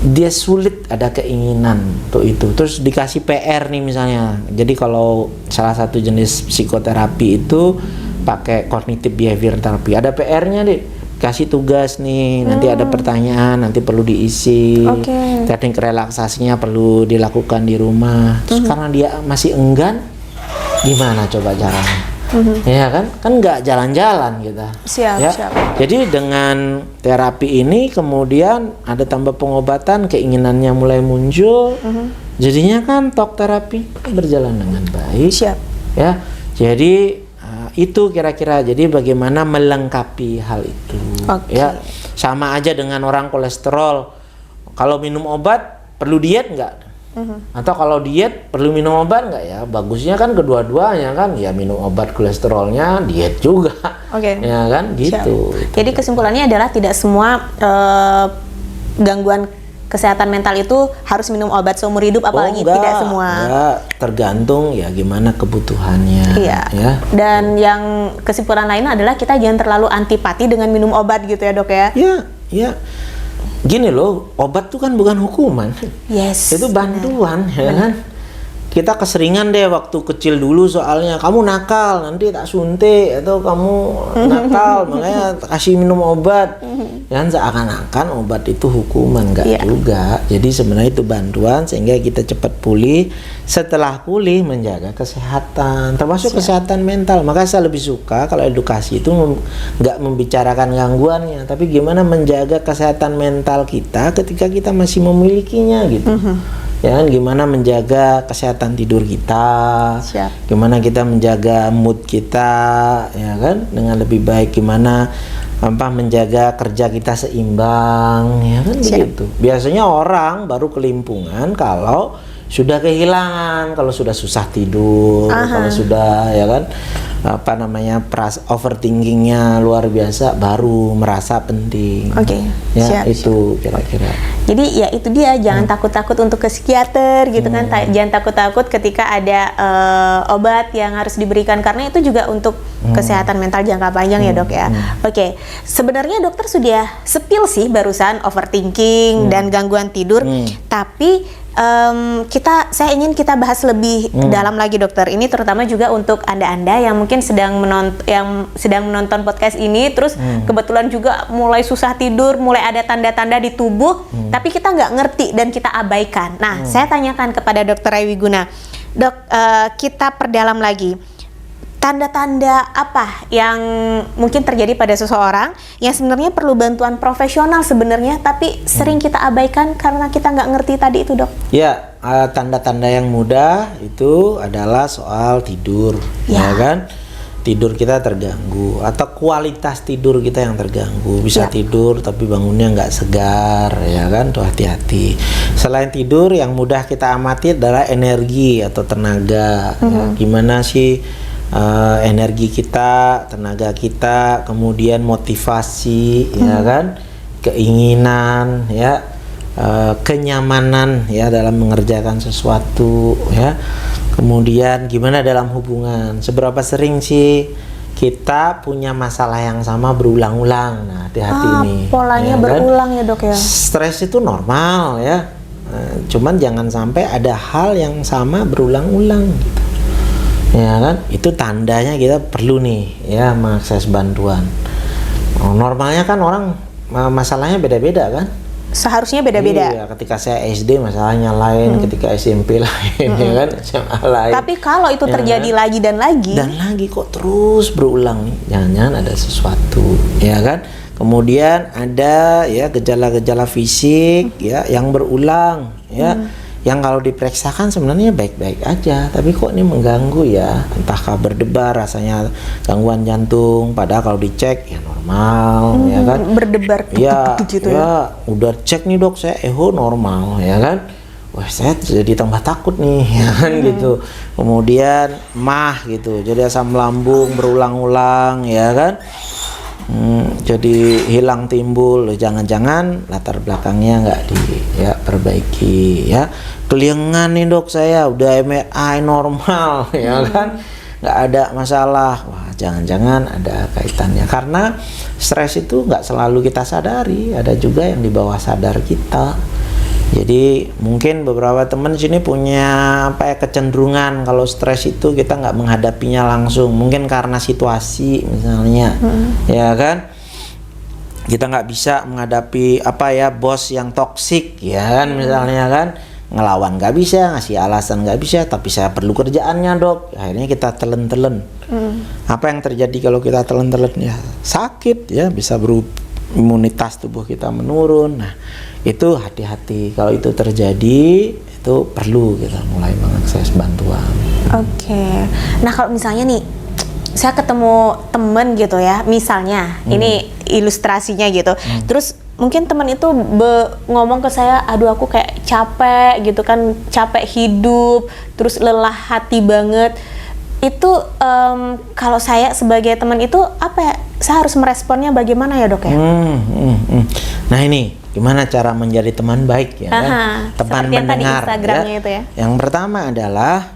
dia sulit ada keinginan untuk itu. Terus dikasih PR nih misalnya. Jadi kalau salah satu jenis psikoterapi itu pakai cognitive behavior therapy, ada PR-nya deh. Kasih tugas nih, nanti ada pertanyaan, nanti perlu diisi. Teknik relaksasinya perlu dilakukan di rumah. Terus karena dia masih enggan, gimana coba caranya? Ya kan nggak jalan-jalan kita. Siap. Jadi dengan terapi ini kemudian ada tambah pengobatan, keinginannya mulai muncul, jadinya kan talk terapi berjalan dengan baik. Siap. Ya, jadi itu kira-kira. Jadi bagaimana melengkapi hal itu. Ya, sama aja dengan orang kolesterol. Kalau minum obat perlu diet nggak? Atau kalau diet perlu minum obat nggak ya? Bagusnya kan kedua-duanya kan, ya minum obat kolesterolnya, diet juga, ya kan gitu. Jadi kesimpulannya adalah tidak semua gangguan kesehatan mental itu harus minum obat seumur hidup, apalagi tidak semua. Enggak, tergantung ya gimana kebutuhannya. Iya. Ya. Dan yang kesimpulan lainnya adalah kita jangan terlalu antipati dengan minum obat gitu ya dok ya? Iya. Gini loh, obat tuh kan bukan hukuman. Yes. Itu bantuan, ya kan? Kita keseringan deh waktu kecil dulu soalnya kamu nakal nanti tak suntik, atau kamu nakal makanya kasih minum obat. Dan seakan-akan obat itu hukuman, enggak juga. Jadi sebenarnya itu bantuan sehingga kita cepat pulih. Setelah pulih menjaga kesehatan, termasuk kesehatan mental. Maka saya lebih suka kalau edukasi itu nggak membicarakan gangguannya, tapi gimana menjaga kesehatan mental kita ketika kita masih memilikinya gitu. Ya kan, gimana menjaga kesehatan tidur kita, Siap. gimana kita menjaga mood kita, ya kan, dengan lebih baik, gimana menjaga kerja kita seimbang, ya kan. Siap. Begitu. Biasanya orang baru kelimpungan kalau sudah kehilangan, kalau sudah susah tidur, kalau sudah, ya kan, overthinkingnya luar biasa, baru merasa penting. Oke, ya siap, itu kira-kira. Jadi ya itu dia, jangan takut-takut untuk ke psikiater gitu kan, jangan takut-takut ketika ada obat yang harus diberikan, karena itu juga untuk kesehatan mental jangka panjang ya dok ya. Oke, sebenarnya dokter sudah spill sih barusan overthinking dan gangguan tidur, tapi saya ingin kita bahas lebih dalam lagi dokter. Ini terutama juga untuk anda-anda yang mungkin sedang menonton podcast ini, terus kebetulan juga mulai susah tidur, mulai ada tanda-tanda di tubuh, tapi kita nggak ngerti dan kita abaikan. Nah, saya tanyakan kepada Dokter Wiguna, dok, kita perdalam lagi. Tanda-tanda apa yang mungkin terjadi pada seseorang yang sebenarnya perlu bantuan profesional sebenarnya, tapi sering kita abaikan karena kita nggak ngerti tadi itu dok? Ya, tanda-tanda yang mudah itu adalah soal tidur, ya kan? Tidur kita terganggu atau kualitas tidur kita yang terganggu. Bisa tidur tapi bangunnya nggak segar, ya kan? Tuh hati-hati. Selain tidur, yang mudah kita amati adalah energi atau tenaga. Ya, gimana sih energi kita, tenaga kita, kemudian motivasi, ya kan, keinginan, ya, kenyamanan, ya, dalam mengerjakan sesuatu, ya. Kemudian gimana dalam hubungan, seberapa sering sih kita punya masalah yang sama berulang-ulang. Nah, hati-hati nih. Polanya ya berulang kan? Ya dok ya. Stres itu normal ya, cuman jangan sampai ada hal yang sama berulang-ulang gitu. Ya kan, itu tandanya kita perlu nih ya mengakses bantuan. Normalnya kan orang masalahnya beda-beda kan. Seharusnya beda-beda. Iya, ketika saya SD masalahnya lain, ketika SMP lain, ya kan, SMA lain. Tapi kalau itu terjadi kan? lagi dan lagi kok terus berulang nih, jangan-jangan ada sesuatu, ya kan. Kemudian ada ya gejala-gejala fisik ya yang berulang, ya. Yang kalau diperiksakan sebenarnya baik-baik aja, tapi kok ini mengganggu ya, entahkah berdebar, rasanya gangguan jantung, padahal kalau dicek ya normal, ya kan, berdebar gitu ya udah cek nih dok, saya echo normal, ya kan, wah saya jadi tambah takut nih, ya kan, gitu. Kemudian mah gitu, jadi asam lambung berulang-ulang, ya kan. Jadi hilang timbul, jangan-jangan latar belakangnya nggak diperbaiki, ya. Keliengan nih dok, saya udah MRI normal, ya kan, nggak ada masalah. Wah, jangan-jangan ada kaitannya, karena stres itu nggak selalu kita sadari, ada juga yang di bawah sadar kita. Jadi mungkin beberapa teman sini punya kecenderungan kalau stres itu kita nggak menghadapinya langsung, mungkin karena situasi misalnya, ya kan, kita nggak bisa menghadapi bos yang toksik, ya kan, misalnya kan, ngelawan nggak bisa, ngasih alasan nggak bisa, tapi saya perlu kerjaannya dok, akhirnya kita telen-telen. Apa yang terjadi kalau kita telen-telen? Ya sakit, ya, bisa imunitas tubuh kita menurun. Nah, itu hati-hati, kalau itu terjadi itu perlu kita mulai mengakses bantuan. Oke. Nah, kalau misalnya nih saya ketemu temen gitu ya, misalnya ini ilustrasinya gitu, terus mungkin teman itu ngomong ke saya, aduh aku kayak capek gitu kan, capek hidup, terus lelah hati banget. Itu kalau saya sebagai teman itu saya harus meresponnya bagaimana ya dok ya? Nah ini gimana cara menjadi teman baik ya? Teman mendengar. Instagramnya itu ya. Yang pertama adalah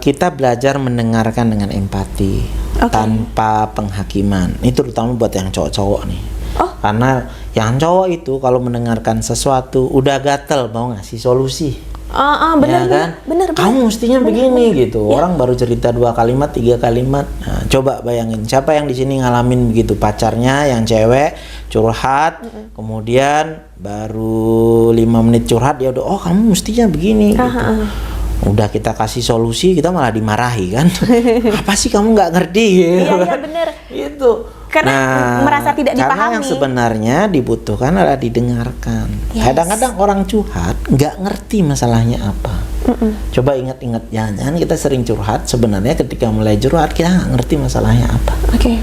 kita belajar mendengarkan dengan empati, tanpa penghakiman. Ini terutama buat yang cowok-cowok nih. Karena yang cowok itu kalau mendengarkan sesuatu udah gatel mau ngasih solusi. Benar, ya kan? Benar. Kamu mestinya begini gitu. Ya. Orang baru cerita 2 kalimat, 3 kalimat. Nah, coba bayangin siapa yang di sini ngalamin begitu, pacarnya yang cewek curhat, kemudian baru 5 menit curhat dia udah, kamu mestinya begini gitu. Udah kita kasih solusi, kita malah dimarahi kan. Apa sih kamu nggak ngerti gitu. Iya bener. Itu Karena merasa tidak Karena dipahami. yang sebenarnya dibutuhkan adalah didengarkan. Yes. Kadang-kadang orang curhat nggak ngerti masalahnya apa. Coba ingat-ingat, jangan kita sering curhat. Sebenarnya ketika mulai curhat kita nggak ngerti masalahnya apa. Oke.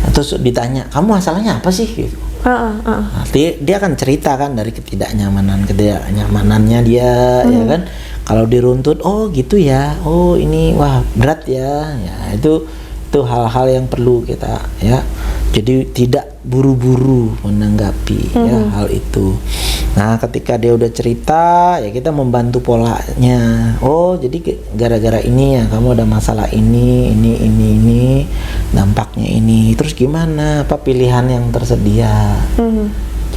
Terus ditanya, kamu masalahnya apa sih? Gitu. Nanti dia akan cerita kan dari ketidaknyamanannya dia, ya kan. Kalau diruntut, oh gitu ya, oh ini wah berat ya, ya itu hal-hal yang perlu kita ya. Jadi tidak buru-buru menanggapi ya hal itu. Nah, ketika dia udah cerita, ya kita membantu polanya. Oh, jadi gara-gara ini ya kamu ada masalah ini, dampaknya ini. Terus gimana? Apa pilihan yang tersedia?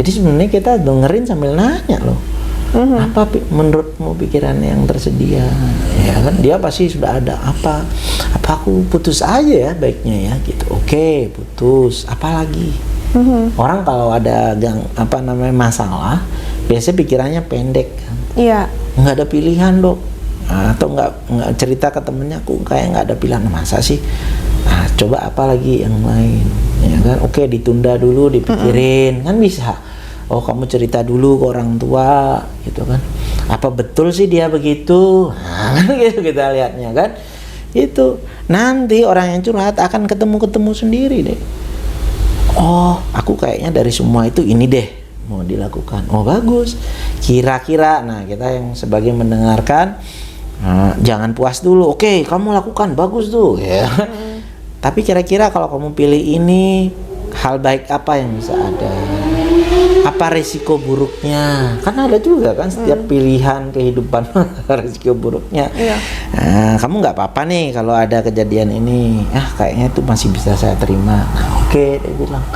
Jadi sebenarnya kita dengerin sambil nanya loh. Apa menurutmu pikiran yang tersedia? Ya kan dia pasti sudah ada apa aku putus aja ya baiknya ya gitu. Oke, putus. Apalagi orang kalau ada masalah biasanya pikirannya pendek kan. Iya. Nggak ada pilihan dok. Atau nggak cerita ke temennya, aku kayak nggak ada pilihan. Masa sih? Coba apa lagi yang lain ya kan. Oke, ditunda dulu, dipikirin kan bisa. Oh, kamu cerita dulu ke orang tua gitu kan. Apa betul sih dia begitu? Kan gitu kita lihatnya kan. Itu nanti orang yang curhat akan ketemu sendiri deh. Oh, aku kayaknya dari semua itu ini deh mau dilakukan. Oh, bagus. Kira-kira, nah kita yang sebagai mendengarkan, jangan puas dulu. Oke, kamu lakukan, bagus tuh ya. Tapi kira-kira kalau kamu pilih ini, hal baik apa yang bisa ada? Apa risiko buruknya? Karena ada juga kan setiap pilihan kehidupan risiko buruknya. Iya. Kamu nggak apa-apa nih kalau ada kejadian ini. Kayaknya itu masih bisa saya terima. Nah, oke, dia bilang.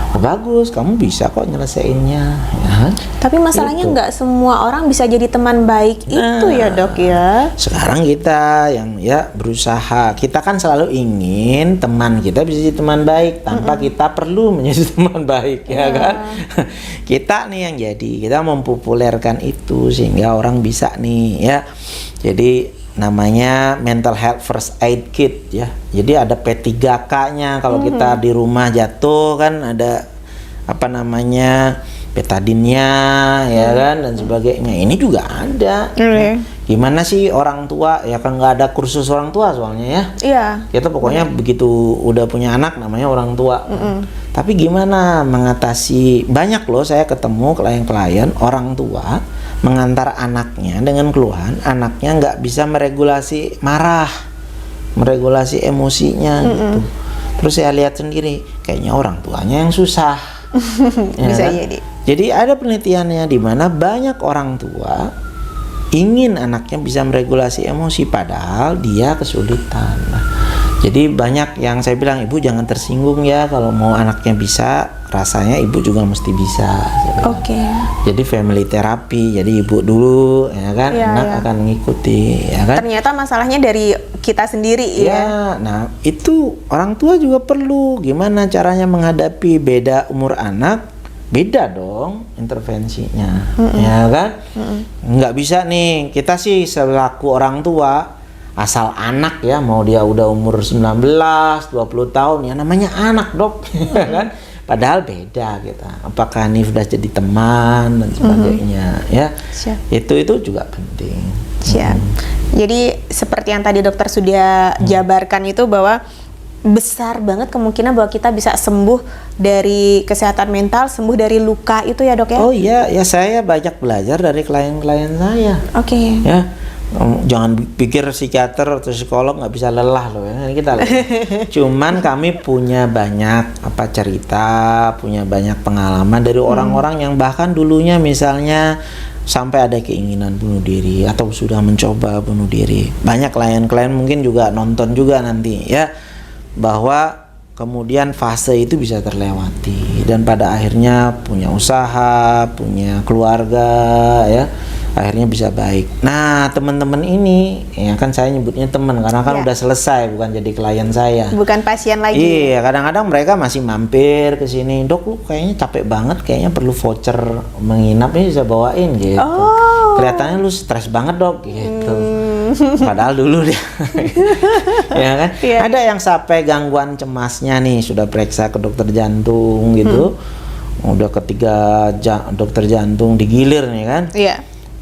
Oh, bagus, kamu bisa kok nyelesainnya. Ya. Tapi masalahnya nggak semua orang bisa jadi teman baik itu ya dok ya. Sekarang kita yang ya berusaha, kita kan selalu ingin teman kita bisa jadi teman baik tanpa kita perlu menjadi teman baik ya kan. Kita nih yang jadi, kita mempopulerkan itu sehingga orang bisa nih ya. Jadi namanya mental health first aid kit ya. Jadi ada P3K-nya kalau kita di rumah jatuh kan ada betadinnya ya kan dan sebagainya. Ini juga ada. Gimana sih orang tua ya kan nggak ada kursus orang tua soalnya ya. Iya. Kita pokoknya begitu udah punya anak namanya orang tua. Tapi gimana mengatasi, banyak loh saya ketemu klien-klien orang tua mengantar anaknya dengan keluhan anaknya nggak bisa meregulasi marah, meregulasi emosinya gitu. Terus saya lihat sendiri kayaknya orang tuanya yang susah. Bisa kan? jadi. Jadi ada penelitiannya di mana banyak orang tua ingin anaknya bisa meregulasi emosi padahal dia kesulitan. Jadi banyak yang saya bilang, ibu jangan tersinggung ya kalau mau anaknya bisa, rasanya ibu juga mesti bisa. Oke. Jadi family therapy, jadi ibu dulu ya kan, anak akan mengikuti ya kan. Ternyata masalahnya dari kita sendiri ya. Nah itu orang tua juga perlu gimana caranya menghadapi beda umur anak, beda dong intervensinya, ya kan. Nggak bisa nih kita sih selaku orang tua asal anak ya, mau dia udah umur 19, 20 tahun ya namanya anak dok, kan? Padahal beda kita. Apakah ini sudah jadi teman dan sebagainya ya. Itu juga penting. Jadi seperti yang tadi dokter sudah jabarkan itu bahwa besar banget kemungkinan bahwa kita bisa sembuh dari kesehatan mental, sembuh dari luka itu ya dok ya. Oh iya, ya saya banyak belajar dari klien-klien saya. Oke. Ya. Jangan pikir psikiater atau psikolog nggak bisa lelah loh ya. Kita cuman kami punya banyak cerita, punya banyak pengalaman dari orang-orang yang bahkan dulunya misalnya sampai ada keinginan bunuh diri atau sudah mencoba bunuh diri. Banyak klien-klien mungkin juga nonton juga nanti ya, bahwa kemudian fase itu bisa terlewati dan pada akhirnya punya usaha, punya keluarga ya, akhirnya bisa baik. Nah teman-teman ini ya kan saya nyebutnya teman karena kan udah selesai, bukan jadi klien saya, bukan pasien lagi. Iya, kadang-kadang mereka masih mampir ke sini, dok lu kayaknya capek banget, kayaknya perlu voucher menginap, ini bisa bawain gitu. Kelihatannya lu stres banget dok gitu. Padahal dulu dia, ya kan? Iya. Ada yang sampai gangguan cemasnya nih, sudah periksa ke dokter jantung gitu, udah ketiga dokter jantung digilir nih kan? Iya.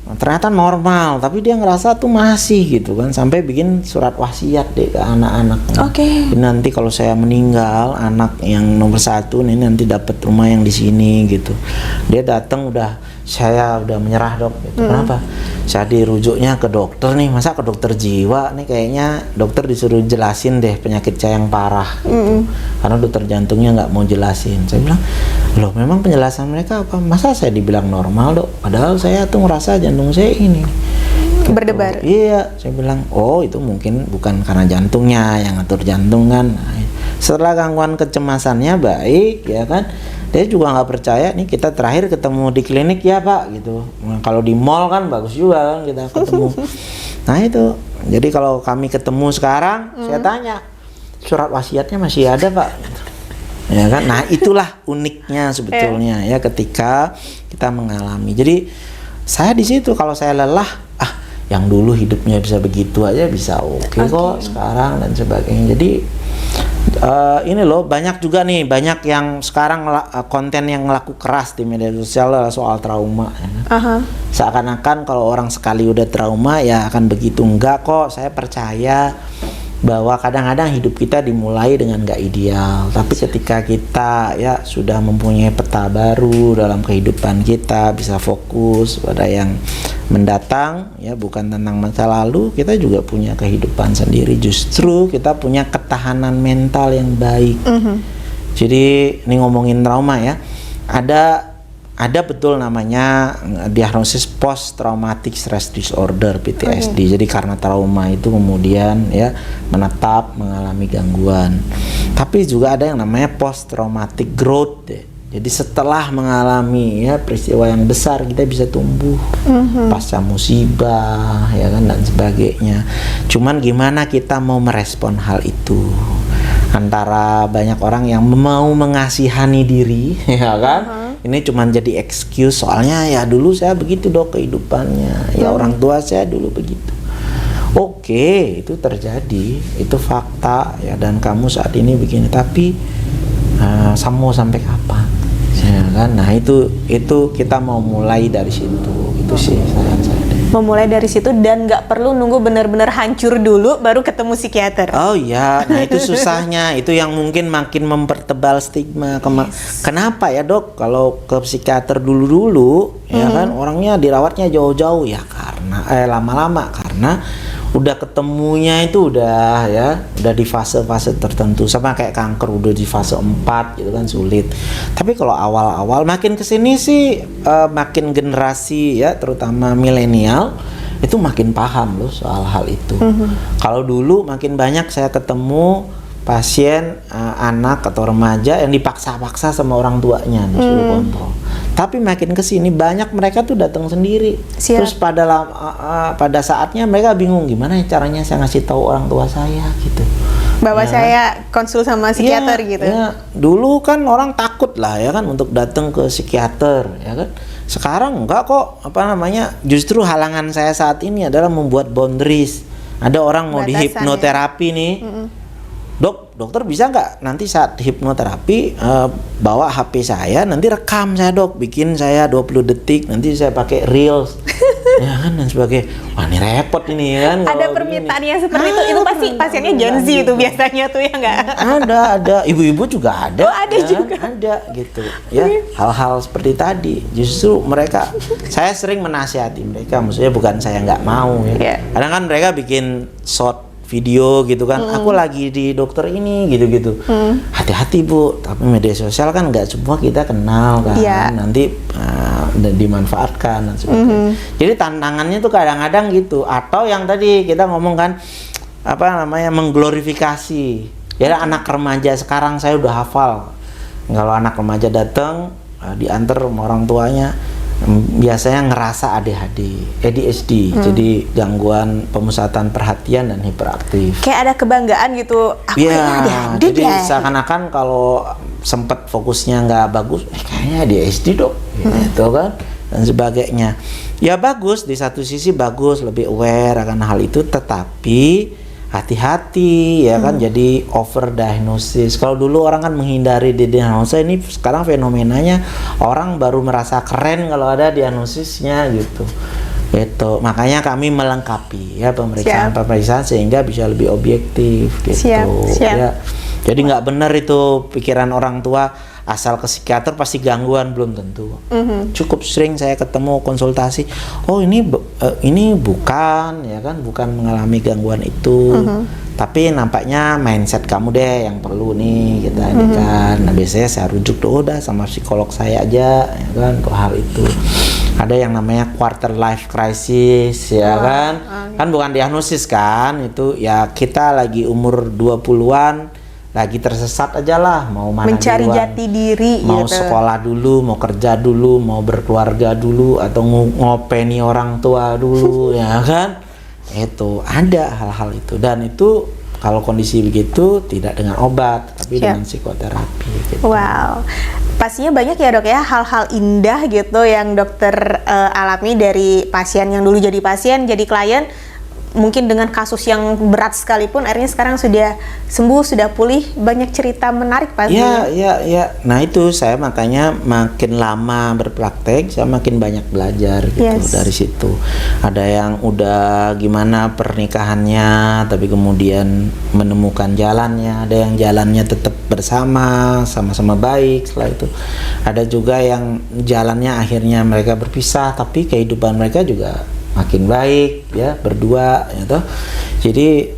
Ternyata normal, tapi dia ngerasa tuh masih gitu kan, sampai bikin surat wasiat deh ke anak-anaknya. Oke. Nanti kalau saya meninggal, anak yang nomor 1 nih nanti dapat rumah yang di sini gitu. Dia datang saya udah menyerah dok. Gitu. Kenapa? Saya dirujuknya ke dokter nih, masa ke dokter jiwa nih, kayaknya dokter disuruh jelasin deh penyakit saya yang parah gitu. Karena dokter jantungnya nggak mau jelasin. Saya bilang, loh memang penjelasan mereka apa? Masa saya dibilang normal dok? Padahal saya tuh ngerasa jantung saya ini gitu. Berdebar. Iya, saya bilang, oh itu mungkin bukan karena jantungnya yang ngatur jantung kan. Nah, setelah gangguan kecemasannya baik, ya kan, dia juga nggak percaya nih, kita terakhir ketemu di klinik ya pak gitu. Nah, kalau di mall kan bagus juga kan kita ketemu. Nah itu, jadi kalau kami ketemu sekarang, saya tanya, surat wasiatnya masih ada pak? Gitu. Ya kan, nah itulah uniknya sebetulnya ya ketika kita mengalami. Jadi saya di situ kalau saya lelah, yang dulu hidupnya bisa begitu aja bisa oke kok sekarang dan sebagainya. Jadi ini loh, banyak juga nih, banyak yang sekarang konten yang laku keras di media sosial soal trauma ya. Seakan-akan kalau orang sekali udah trauma ya akan begitu. Enggak kok, saya percaya bahwa kadang-kadang hidup kita dimulai dengan gak ideal, tapi ketika kita ya sudah mempunyai peta baru dalam kehidupan kita, bisa fokus pada yang mendatang ya, bukan tentang masa lalu, kita juga punya kehidupan sendiri. Justru kita punya ketahanan mental yang baik. Jadi ini ngomongin trauma ya, ada betul namanya diagnosis post traumatic stress disorder PTSD. Jadi karena trauma itu kemudian ya menetap mengalami gangguan. Tapi juga ada yang namanya post traumatic growth ya. Jadi setelah mengalami ya peristiwa yang besar, kita bisa tumbuh pasca musibah ya kan dan sebagainya. Cuman gimana kita mau merespon hal itu? Antara banyak orang yang mau mengasihani diri ya kan, ini cuma jadi excuse, soalnya ya dulu saya begitu dok kehidupannya, ya orang tua saya dulu begitu. Oke, itu terjadi, itu fakta ya, dan kamu saat ini begini, tapi mau sampai kapan ya kan? Nah itu kita mau mulai dari situ, itu sih saya. Memulai dari situ dan nggak perlu nunggu benar-benar hancur dulu baru ketemu psikiater. Oh iya, nah itu susahnya, itu yang mungkin makin mempertebal stigma. Kenapa ya dok kalau ke psikiater dulu ya kan orangnya dirawatnya jauh-jauh ya, karena lama-lama karena udah ketemunya itu udah di fase-fase tertentu, sama kayak kanker udah di fase 4 gitu kan sulit. Tapi kalau awal-awal makin kesini sih makin generasi ya terutama milenial itu makin paham loh soal hal itu. Kalau dulu makin banyak saya ketemu pasien anak atau remaja yang dipaksa-paksa sama orang tuanya disuruh kontrol. Tapi makin kesini banyak mereka tuh datang sendiri. Siap. Terus pada saatnya mereka bingung gimana caranya saya ngasih tahu orang tua saya gitu. Bahwa saya konsul sama psikiater gitu. Ya. Dulu kan orang takut lah ya kan untuk datang ke psikiater ya kan. Sekarang enggak kok, justru halangan saya saat ini adalah membuat boundaries. Ada orang mau di hipnoterapi nih. Dokter bisa nggak nanti saat hipnoterapi bawa HP saya, nanti rekam saya dok, bikin saya 20 detik, nanti saya pakai reels ya kan dan sebagainya. Wah ini repot ini kan. Ada permintaan yang seperti itu pasti pasiennya Gen Z itu biasanya tuh ya nggak? Ada, ibu-ibu juga ada. Oh ada ya? Juga. Ada gitu ya, hal-hal seperti tadi. Justru mereka, saya sering menasihati mereka, maksudnya bukan saya nggak mau ya. Kadang kan mereka bikin short video gitu kan, aku lagi di dokter ini gitu-gitu. Hati-hati bu, tapi media sosial kan nggak semua kita kenal kan, nanti dimanfaatkan dan sebagainya. Jadi tantangannya tuh kadang-kadang gitu, atau yang tadi kita ngomong kan mengglorifikasi. Jadi anak remaja sekarang saya udah hafal, kalau anak remaja datang diantar sama orang tuanya, biasanya ngerasa ADHD, jadi gangguan pemusatan perhatian dan hiperaktif. Kayak ada kebanggaan gitu. Aku ya, jadi seakan-akan kalau sempat fokusnya nggak bagus, kayaknya ADHD dok, gitu kan. dan sebagainya. Ya bagus, di satu sisi bagus, lebih aware akan hal itu, tetapi hati-hati ya kan, jadi over diagnosis. Kalau dulu orang kan menghindari diagnosis, ini sekarang fenomenanya orang baru merasa keren kalau ada diagnosisnya gitu. Gitu. Makanya kami melengkapi ya pemeriksaan sehingga bisa lebih objektif gitu. Ya. Jadi nggak benar itu pikiran orang tua asal ke psikiater pasti gangguan, belum tentu. Cukup sering saya ketemu konsultasi, oh ini bukan ya kan, bukan mengalami gangguan itu. Tapi nampaknya mindset kamu deh yang perlu nih kita ini kan. Nah, biasanya saya rujuk tuh udah sama psikolog saya aja ya kan untuk hal itu. Ada yang namanya quarter life crisis ya kan. Kan bukan diagnosis kan, itu ya kita lagi umur 20-an lagi tersesat aja lah, mau mana mencari duluan, jati diri mau gitu. sekolah dulu, mau kerja dulu, mau berkeluarga dulu, atau ngopeni orang tua dulu ya kan. Itu ada hal-hal itu, dan itu kalau kondisi begitu tidak dengan obat tapi dengan psikoterapi gitu. Wow, pastinya banyak ya dok ya hal-hal indah gitu yang dokter alami dari pasien yang dulu jadi pasien jadi klien, mungkin dengan kasus yang berat sekalipun akhirnya sekarang sudah sembuh, sudah pulih. Banyak cerita menarik pastinya. Ya. Nah itu saya makanya makin lama berpraktek saya makin banyak belajar gitu dari situ. Ada yang udah gimana pernikahannya tapi kemudian menemukan jalannya, ada yang jalannya tetap bersama, sama-sama baik setelah itu. Ada juga yang jalannya akhirnya mereka berpisah tapi kehidupan mereka juga makin baik ya, berdua gitu. Jadi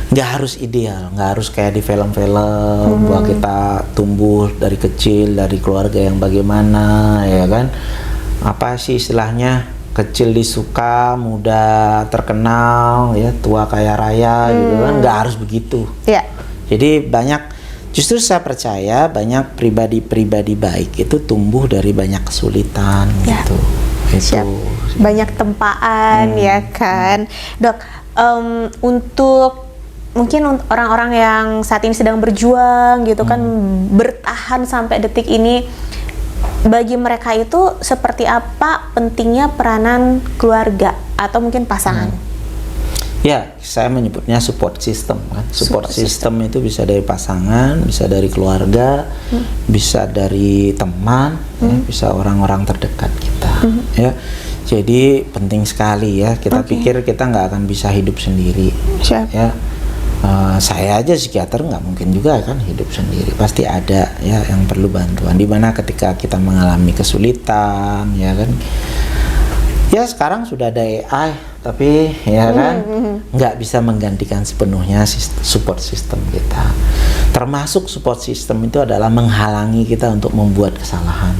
nggak harus ideal, nggak harus kayak di film-film bahwa kita tumbuh dari kecil dari keluarga yang bagaimana ya kan, apa sih istilahnya, kecil disuka, muda terkenal ya, tua kaya raya gitu kan, nggak harus begitu. Jadi justru saya percaya banyak pribadi-pribadi baik itu tumbuh dari banyak kesulitan gitu. Banyak tempaan ya kan dok. Untuk mungkin orang-orang yang saat ini sedang berjuang gitu kan, bertahan sampai detik ini, bagi mereka itu seperti apa pentingnya peranan keluarga atau mungkin pasangan? Ya, saya menyebutnya support system kan. Support system itu bisa dari pasangan, bisa dari keluarga, bisa dari teman, ya, bisa orang-orang terdekat kita. Ya, jadi penting sekali ya. Kita pikir kita nggak akan bisa hidup sendiri. Ya, saya aja psikiater nggak mungkin juga kan hidup sendiri. Pasti ada ya yang perlu bantuan. Dimana ketika kita mengalami kesulitan, ya kan. Ya sekarang sudah ada AI, tapi ya kan nggak bisa menggantikan sepenuhnya support system kita. Termasuk support system itu adalah menghalangi kita untuk membuat kesalahan.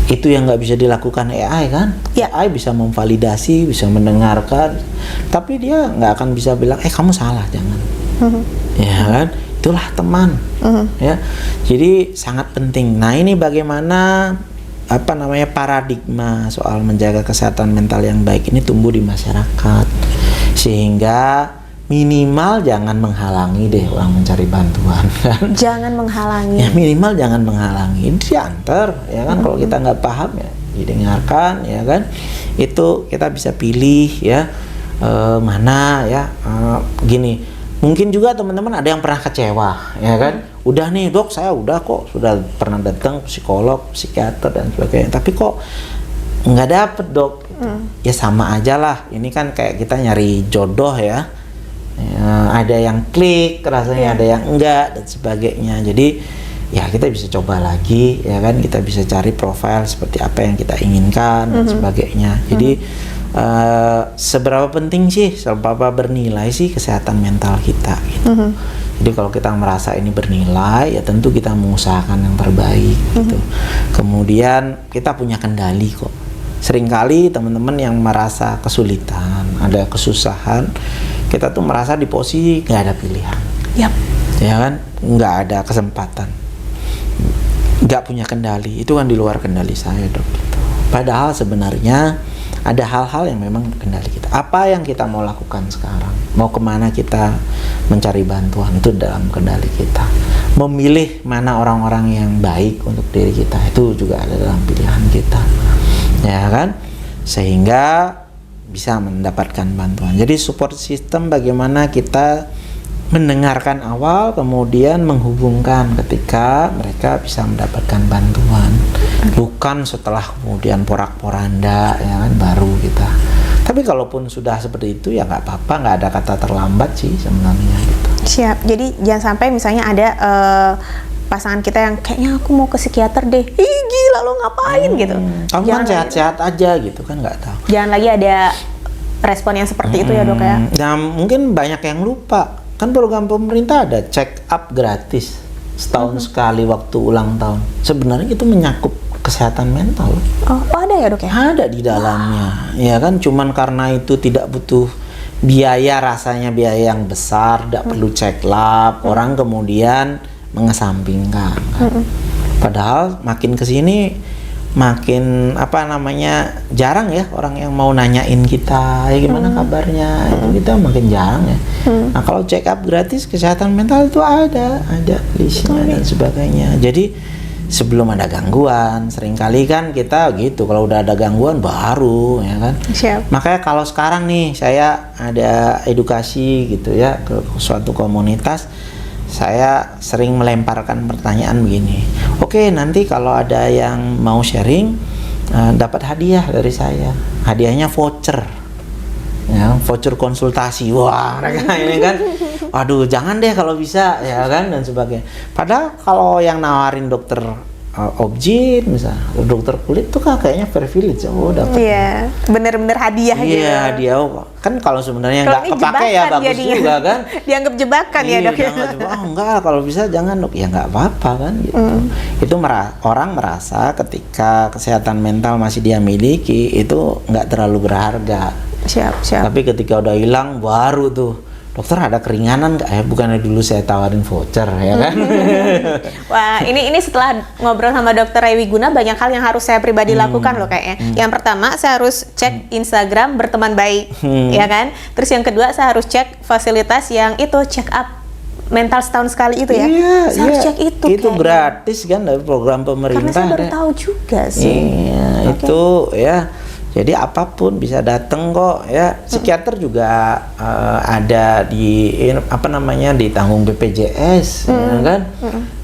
Itu yang nggak bisa dilakukan AI kan. AI bisa memvalidasi, bisa mendengarkan, tapi dia nggak akan bisa bilang kamu salah, jangan. Ya kan, itulah teman. Ya, jadi sangat penting. Nah ini bagaimana paradigma soal menjaga kesehatan mental yang baik ini tumbuh di masyarakat, sehingga minimal jangan menghalangi deh orang mencari bantuan kan. Jangan menghalangi. Ya minimal jangan menghalangi, diantar ya kan. Kalau kita nggak paham ya didengarkan ya kan. Itu kita bisa pilih ya mana ya gini. Mungkin juga teman-teman ada yang pernah kecewa ya kan. Udah nih dok, saya udah kok sudah pernah datang psikolog, psikiater dan sebagainya, tapi kok nggak dapet dok. Ya sama aja lah, ini kan kayak kita nyari jodoh ya. Ada yang klik rasanya, ada yang enggak dan sebagainya. Jadi ya kita bisa coba lagi ya kan, kita bisa cari profil seperti apa yang kita inginkan dan sebagainya. Jadi seberapa penting sih, seberapa bernilai sih kesehatan mental kita gitu. Jadi kalau kita merasa ini bernilai, ya tentu kita mengusahakan yang terbaik gitu. Kemudian kita punya kendali kok. Seringkali teman-teman yang merasa kesulitan, ada kesusahan, kita tuh merasa di posisi nggak ada pilihan. Ya kan, nggak ada kesempatan, nggak punya kendali. Itu kan di luar kendali saya dok gitu. Padahal sebenarnya ada hal-hal yang memang kendali kita. Apa yang kita mau lakukan sekarang, mau kemana kita mencari bantuan, itu dalam kendali kita. memilih mana orang-orang yang baik untuk diri kita, itu juga ada dalam pilihan kita, ya kan, sehingga bisa mendapatkan bantuan. Jadi support system bagaimana kita mendengarkan awal, kemudian menghubungkan ketika mereka bisa mendapatkan bantuan, bukan setelah kemudian porak-poranda, ya kan, baru kita. Tapi kalaupun sudah seperti itu ya nggak apa-apa, nggak ada kata terlambat sih sebenarnya gitu. Siap. Jadi jangan sampai misalnya ada pasangan kita yang kayaknya aku mau ke psikiater deh. Ih gila lo ngapain gitu. Kamu kan sehat-sehat aja gitu kan, nggak tahu. Jangan lagi ada respon yang seperti itu ya dok ya. Nah mungkin banyak yang lupa, kan program pemerintah ada check up gratis setahun sekali waktu ulang tahun. Sebenarnya itu menyakup kesehatan mental. Oh ada ya dok ya? Ada di dalamnya, ya kan. Cuman karena itu tidak butuh biaya, rasanya biaya yang besar, tidak perlu cek lab, orang kemudian mengesampingkan. Kan? Padahal makin kesini makin jarang ya orang yang mau nanyain kita, ya gimana kabarnya, itu kita makin jarang ya. Nah kalau check up gratis kesehatan mental itu ada listnya dan sebagainya. Jadi sebelum ada gangguan, seringkali kan kita gitu, kalau udah ada gangguan baru, ya kan. Siap. Makanya kalau sekarang nih saya ada edukasi gitu ya ke suatu komunitas, saya sering melemparkan pertanyaan begini, oke, nanti kalau ada yang mau sharing dapat hadiah dari saya, hadiahnya voucher, ya, voucher konsultasi. Wah mereka ini kan, waduh jangan deh kalau bisa, ya kan, dan sebagainya. Padahal kalau yang nawarin dokter objin misalnya, dokter kulit tuh kayaknya privilege, dapat. Iya, bener-bener hadiah gitu. Iya, hadiah. Kan kalau sebenarnya nggak kepake ya bagus juga kan. Dianggap jebakan ya dok. Enggak, kalau bisa jangan dok. Ya nggak apa-apa kan gitu. Itu orang merasa ketika kesehatan mental masih dia miliki itu nggak terlalu berharga. Siap. Tapi ketika udah hilang baru tuh, dokter ada keringanan nggak ya? Bukannya dulu saya tawarin voucher, ya kan? Wah, ini setelah ngobrol sama Dokter Ray Wiguna, banyak hal yang harus saya pribadi lakukan loh kayaknya. Yang pertama, saya harus cek Instagram berteman baik, ya kan? Terus yang kedua, saya harus cek fasilitas yang itu check up mental setahun sekali itu ya. Saya harus cek itu. Itu gratis kan dari program pemerintah. Karena saya baru tahu juga sih. Iya, itu ya. Jadi apapun bisa datang kok ya. Psikiater juga ada ditanggung BPJS, ya kan.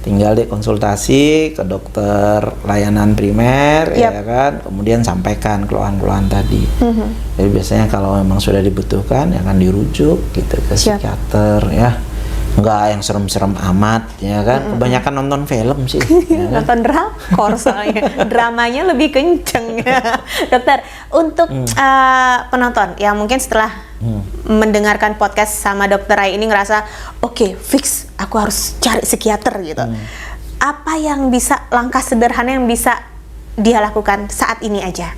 Tinggal dikonsultasi ke dokter layanan primer, ya kan. Kemudian sampaikan keluhan-keluhan tadi. Jadi biasanya kalau memang sudah dibutuhkan ya akan dirujuk gitu ke psikiater ya. Enggak yang serem-serem amat, ya kan. Kebanyakan nonton film sih, ya kan? Nonton drakor soalnya. Dramanya lebih kenceng. Dokter, untuk penonton yang mungkin setelah mendengarkan podcast sama Dokter Ray ini ngerasa oke, fix aku harus cari psikiater gitu. Apa yang bisa, langkah sederhana yang bisa dia lakukan saat ini aja?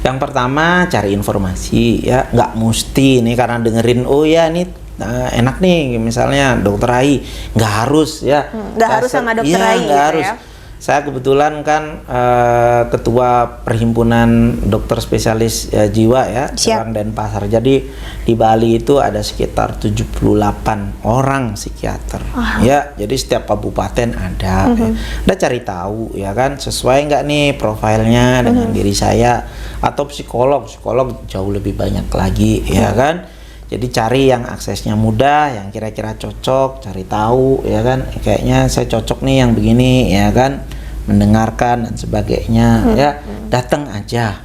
Yang pertama cari informasi ya, nggak mesti nih karena dengerin ini enak nih misalnya Dokter Rai, nggak harus ya, nggak harus sama Dokter Rai nggak harus ya? Saya kebetulan kan ketua perhimpunan dokter spesialis jiwa ya, Serang Denpasar. Jadi di Bali itu ada sekitar 78 orang psikiater. Ya, jadi setiap kabupaten ada. Ya. Anda cari tahu ya kan, sesuai nggak nih profilnya dengan diri saya, atau psikolog jauh lebih banyak lagi ya kan. Jadi cari yang aksesnya mudah, yang kira-kira cocok, cari tahu ya kan, kayaknya saya cocok nih yang begini ya kan, mendengarkan dan sebagainya ya, datang aja.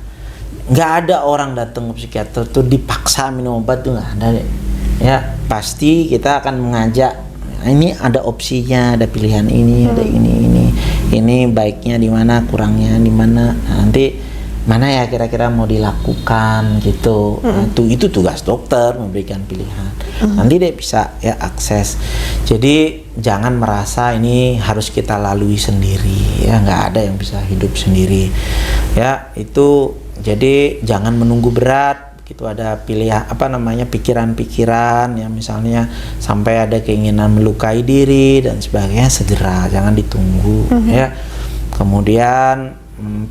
Nggak ada orang datang ke psikiater tuh dipaksa minum obat tuh, nggak ada deh. Ya pasti kita akan mengajak, ini ada opsinya, ada pilihan ini, ada ini baiknya di mana, kurangnya di mana, nanti mana ya kira-kira mau dilakukan gitu. Itu tugas dokter memberikan pilihan. Nanti dia bisa ya akses. Jadi jangan merasa ini harus kita lalui sendiri ya, nggak ada yang bisa hidup sendiri ya. Itu jadi jangan menunggu berat gitu, ada pilihan pikiran-pikiran ya, misalnya sampai ada keinginan melukai diri dan sebagainya, segera, jangan ditunggu ya. Kemudian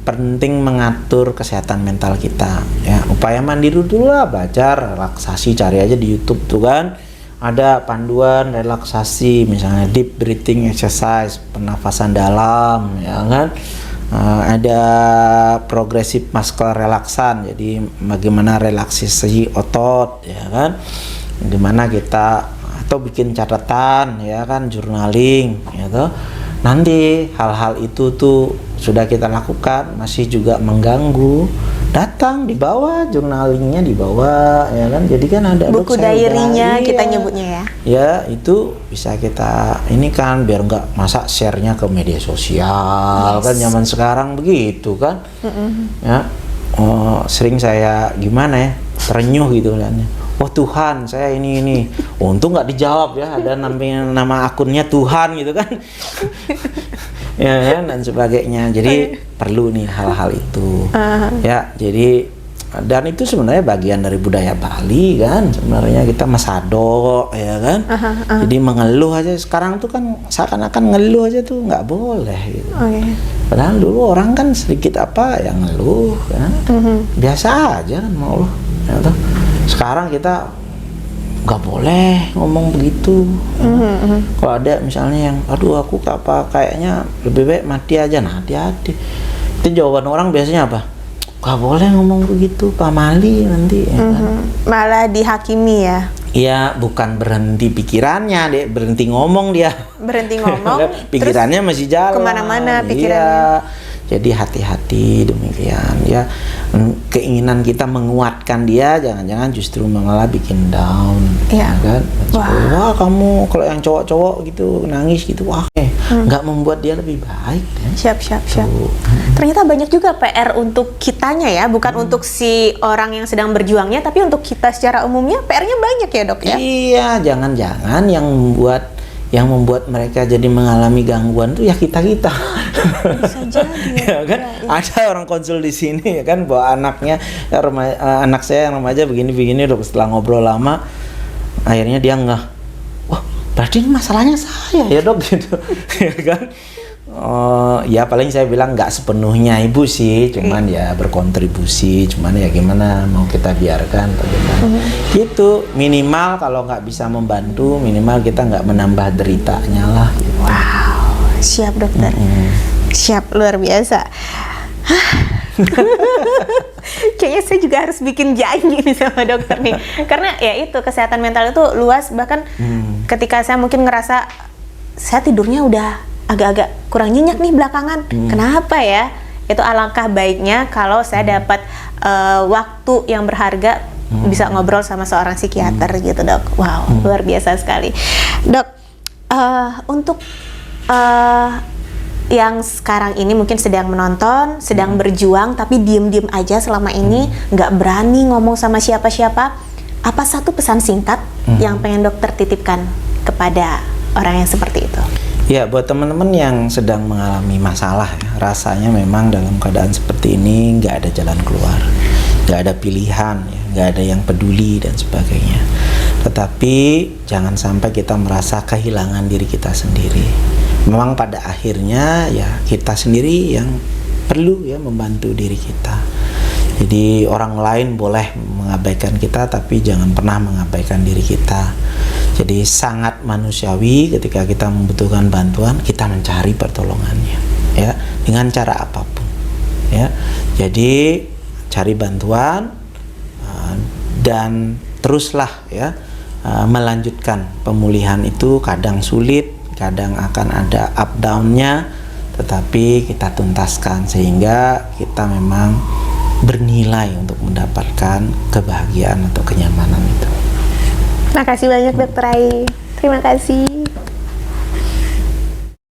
penting mengatur kesehatan mental kita ya, upaya mandiri dulu lah, baca relaksasi, cari aja di YouTube tuh kan, ada panduan relaksasi, misalnya deep breathing exercise, pernafasan dalam, ya kan. Ada progressive muscle relaxan, jadi bagaimana relaksasi otot, ya kan. Dimana kita atau bikin catatan, ya kan, journaling, gitu. Nanti hal-hal itu tuh sudah kita lakukan masih juga mengganggu, datang di bawah, journalingnya di bawah, ya kan. Jadi kan ada buku diary-nya kita nyebutnya ya. Ya, itu bisa kita ini kan biar nggak masa share-nya ke media sosial, kan zaman sekarang begitu kan. Ya, sering saya gimana ya, terenyuh gitu lihatnya. Oh Tuhan, saya ini. Untung nggak dijawab ya, ada nama akunnya Tuhan gitu kan. Ya kan, dan sebagainya. Jadi perlu nih hal-hal itu. Ya, jadi dan itu sebenarnya bagian dari budaya Bali kan. Sebenarnya kita masado, ya kan. Jadi mengeluh aja sekarang tuh kan seakan-akan ngeluh aja tuh nggak boleh gitu. Padahal dulu orang kan sedikit apa yang ngeluh kan. Biasa aja kan mau ya toh. Sekarang kita nggak boleh ngomong begitu. Kalau ada misalnya yang, aduh aku kayaknya lebih baik mati aja, nah hati-hati. Itu jawaban orang biasanya apa? Gak boleh ngomong begitu, pamali nanti. Ya kan? Malah dihakimi ya? Iya, bukan berhenti pikirannya, deh, berhenti ngomong dia. Berhenti ngomong, pikirannya masih jalan. Kemana-mana pikirannya. Iya. Jadi hati-hati demikian ya. Keinginan kita menguatkan dia, jangan-jangan justru malah bikin down, ya kan? Wah kamu kalau yang cowok-cowok gitu nangis gitu, wah nggak membuat dia lebih baik. Ya? Siap. Ternyata banyak juga PR untuk kitanya ya, bukan untuk si orang yang sedang berjuangnya, tapi untuk kita secara umumnya PR-nya banyak ya dok ya? Iya, jangan-jangan yang membuat mereka jadi mengalami gangguan tuh ya kita. Bisa jadi ya kan? Ya. Ada orang konsul di sini ya kan, bawa anaknya, anak saya yang remaja begini dok, setelah ngobrol lama akhirnya dia wah berarti ini masalahnya saya ya dok gitu. Ya kan? Ya paling saya bilang nggak sepenuhnya ibu sih, cuman ya berkontribusi, cuman ya gimana mau kita biarkan bagaimana. Gitu, minimal kalau nggak bisa membantu, minimal kita nggak menambah deritanya lah. Gitu. Wow, siap dokter, siap, luar biasa. Kayaknya saya juga harus bikin janji nih sama dokter nih, karena ya itu kesehatan mental itu luas, bahkan ketika saya mungkin ngerasa saya tidurnya udah agak-agak kurang nyenyak nih belakangan. Kenapa ya? Itu alangkah baiknya kalau saya dapat waktu yang berharga bisa ngobrol sama seorang psikiater gitu dok. Wow, luar biasa sekali. Dok, untuk yang sekarang ini mungkin sedang menonton, sedang berjuang tapi diem-diem aja selama ini, nggak berani ngomong sama siapa-siapa, apa satu pesan singkat yang pengen dokter titipkan kepada orang yang seperti itu? Ya, buat teman-teman yang sedang mengalami masalah ya, rasanya memang dalam keadaan seperti ini nggak ada jalan keluar, nggak ada pilihan, ya, nggak ada yang peduli dan sebagainya. Tetapi jangan sampai kita merasa kehilangan diri kita sendiri. Memang pada akhirnya ya kita sendiri yang perlu ya membantu diri kita. Jadi orang lain boleh mengabaikan kita, tapi jangan pernah mengabaikan diri kita. Jadi sangat manusiawi ketika kita membutuhkan bantuan, kita mencari pertolongannya, ya, dengan cara apapun, ya. Jadi cari bantuan dan teruslah ya melanjutkan pemulihan itu. Kadang sulit, kadang akan ada up down-nya, tetapi kita tuntaskan sehingga kita memang bernilai untuk mendapatkan kebahagiaan atau kenyamanan itu. Terima kasih banyak Dokter Ai. Terima kasih.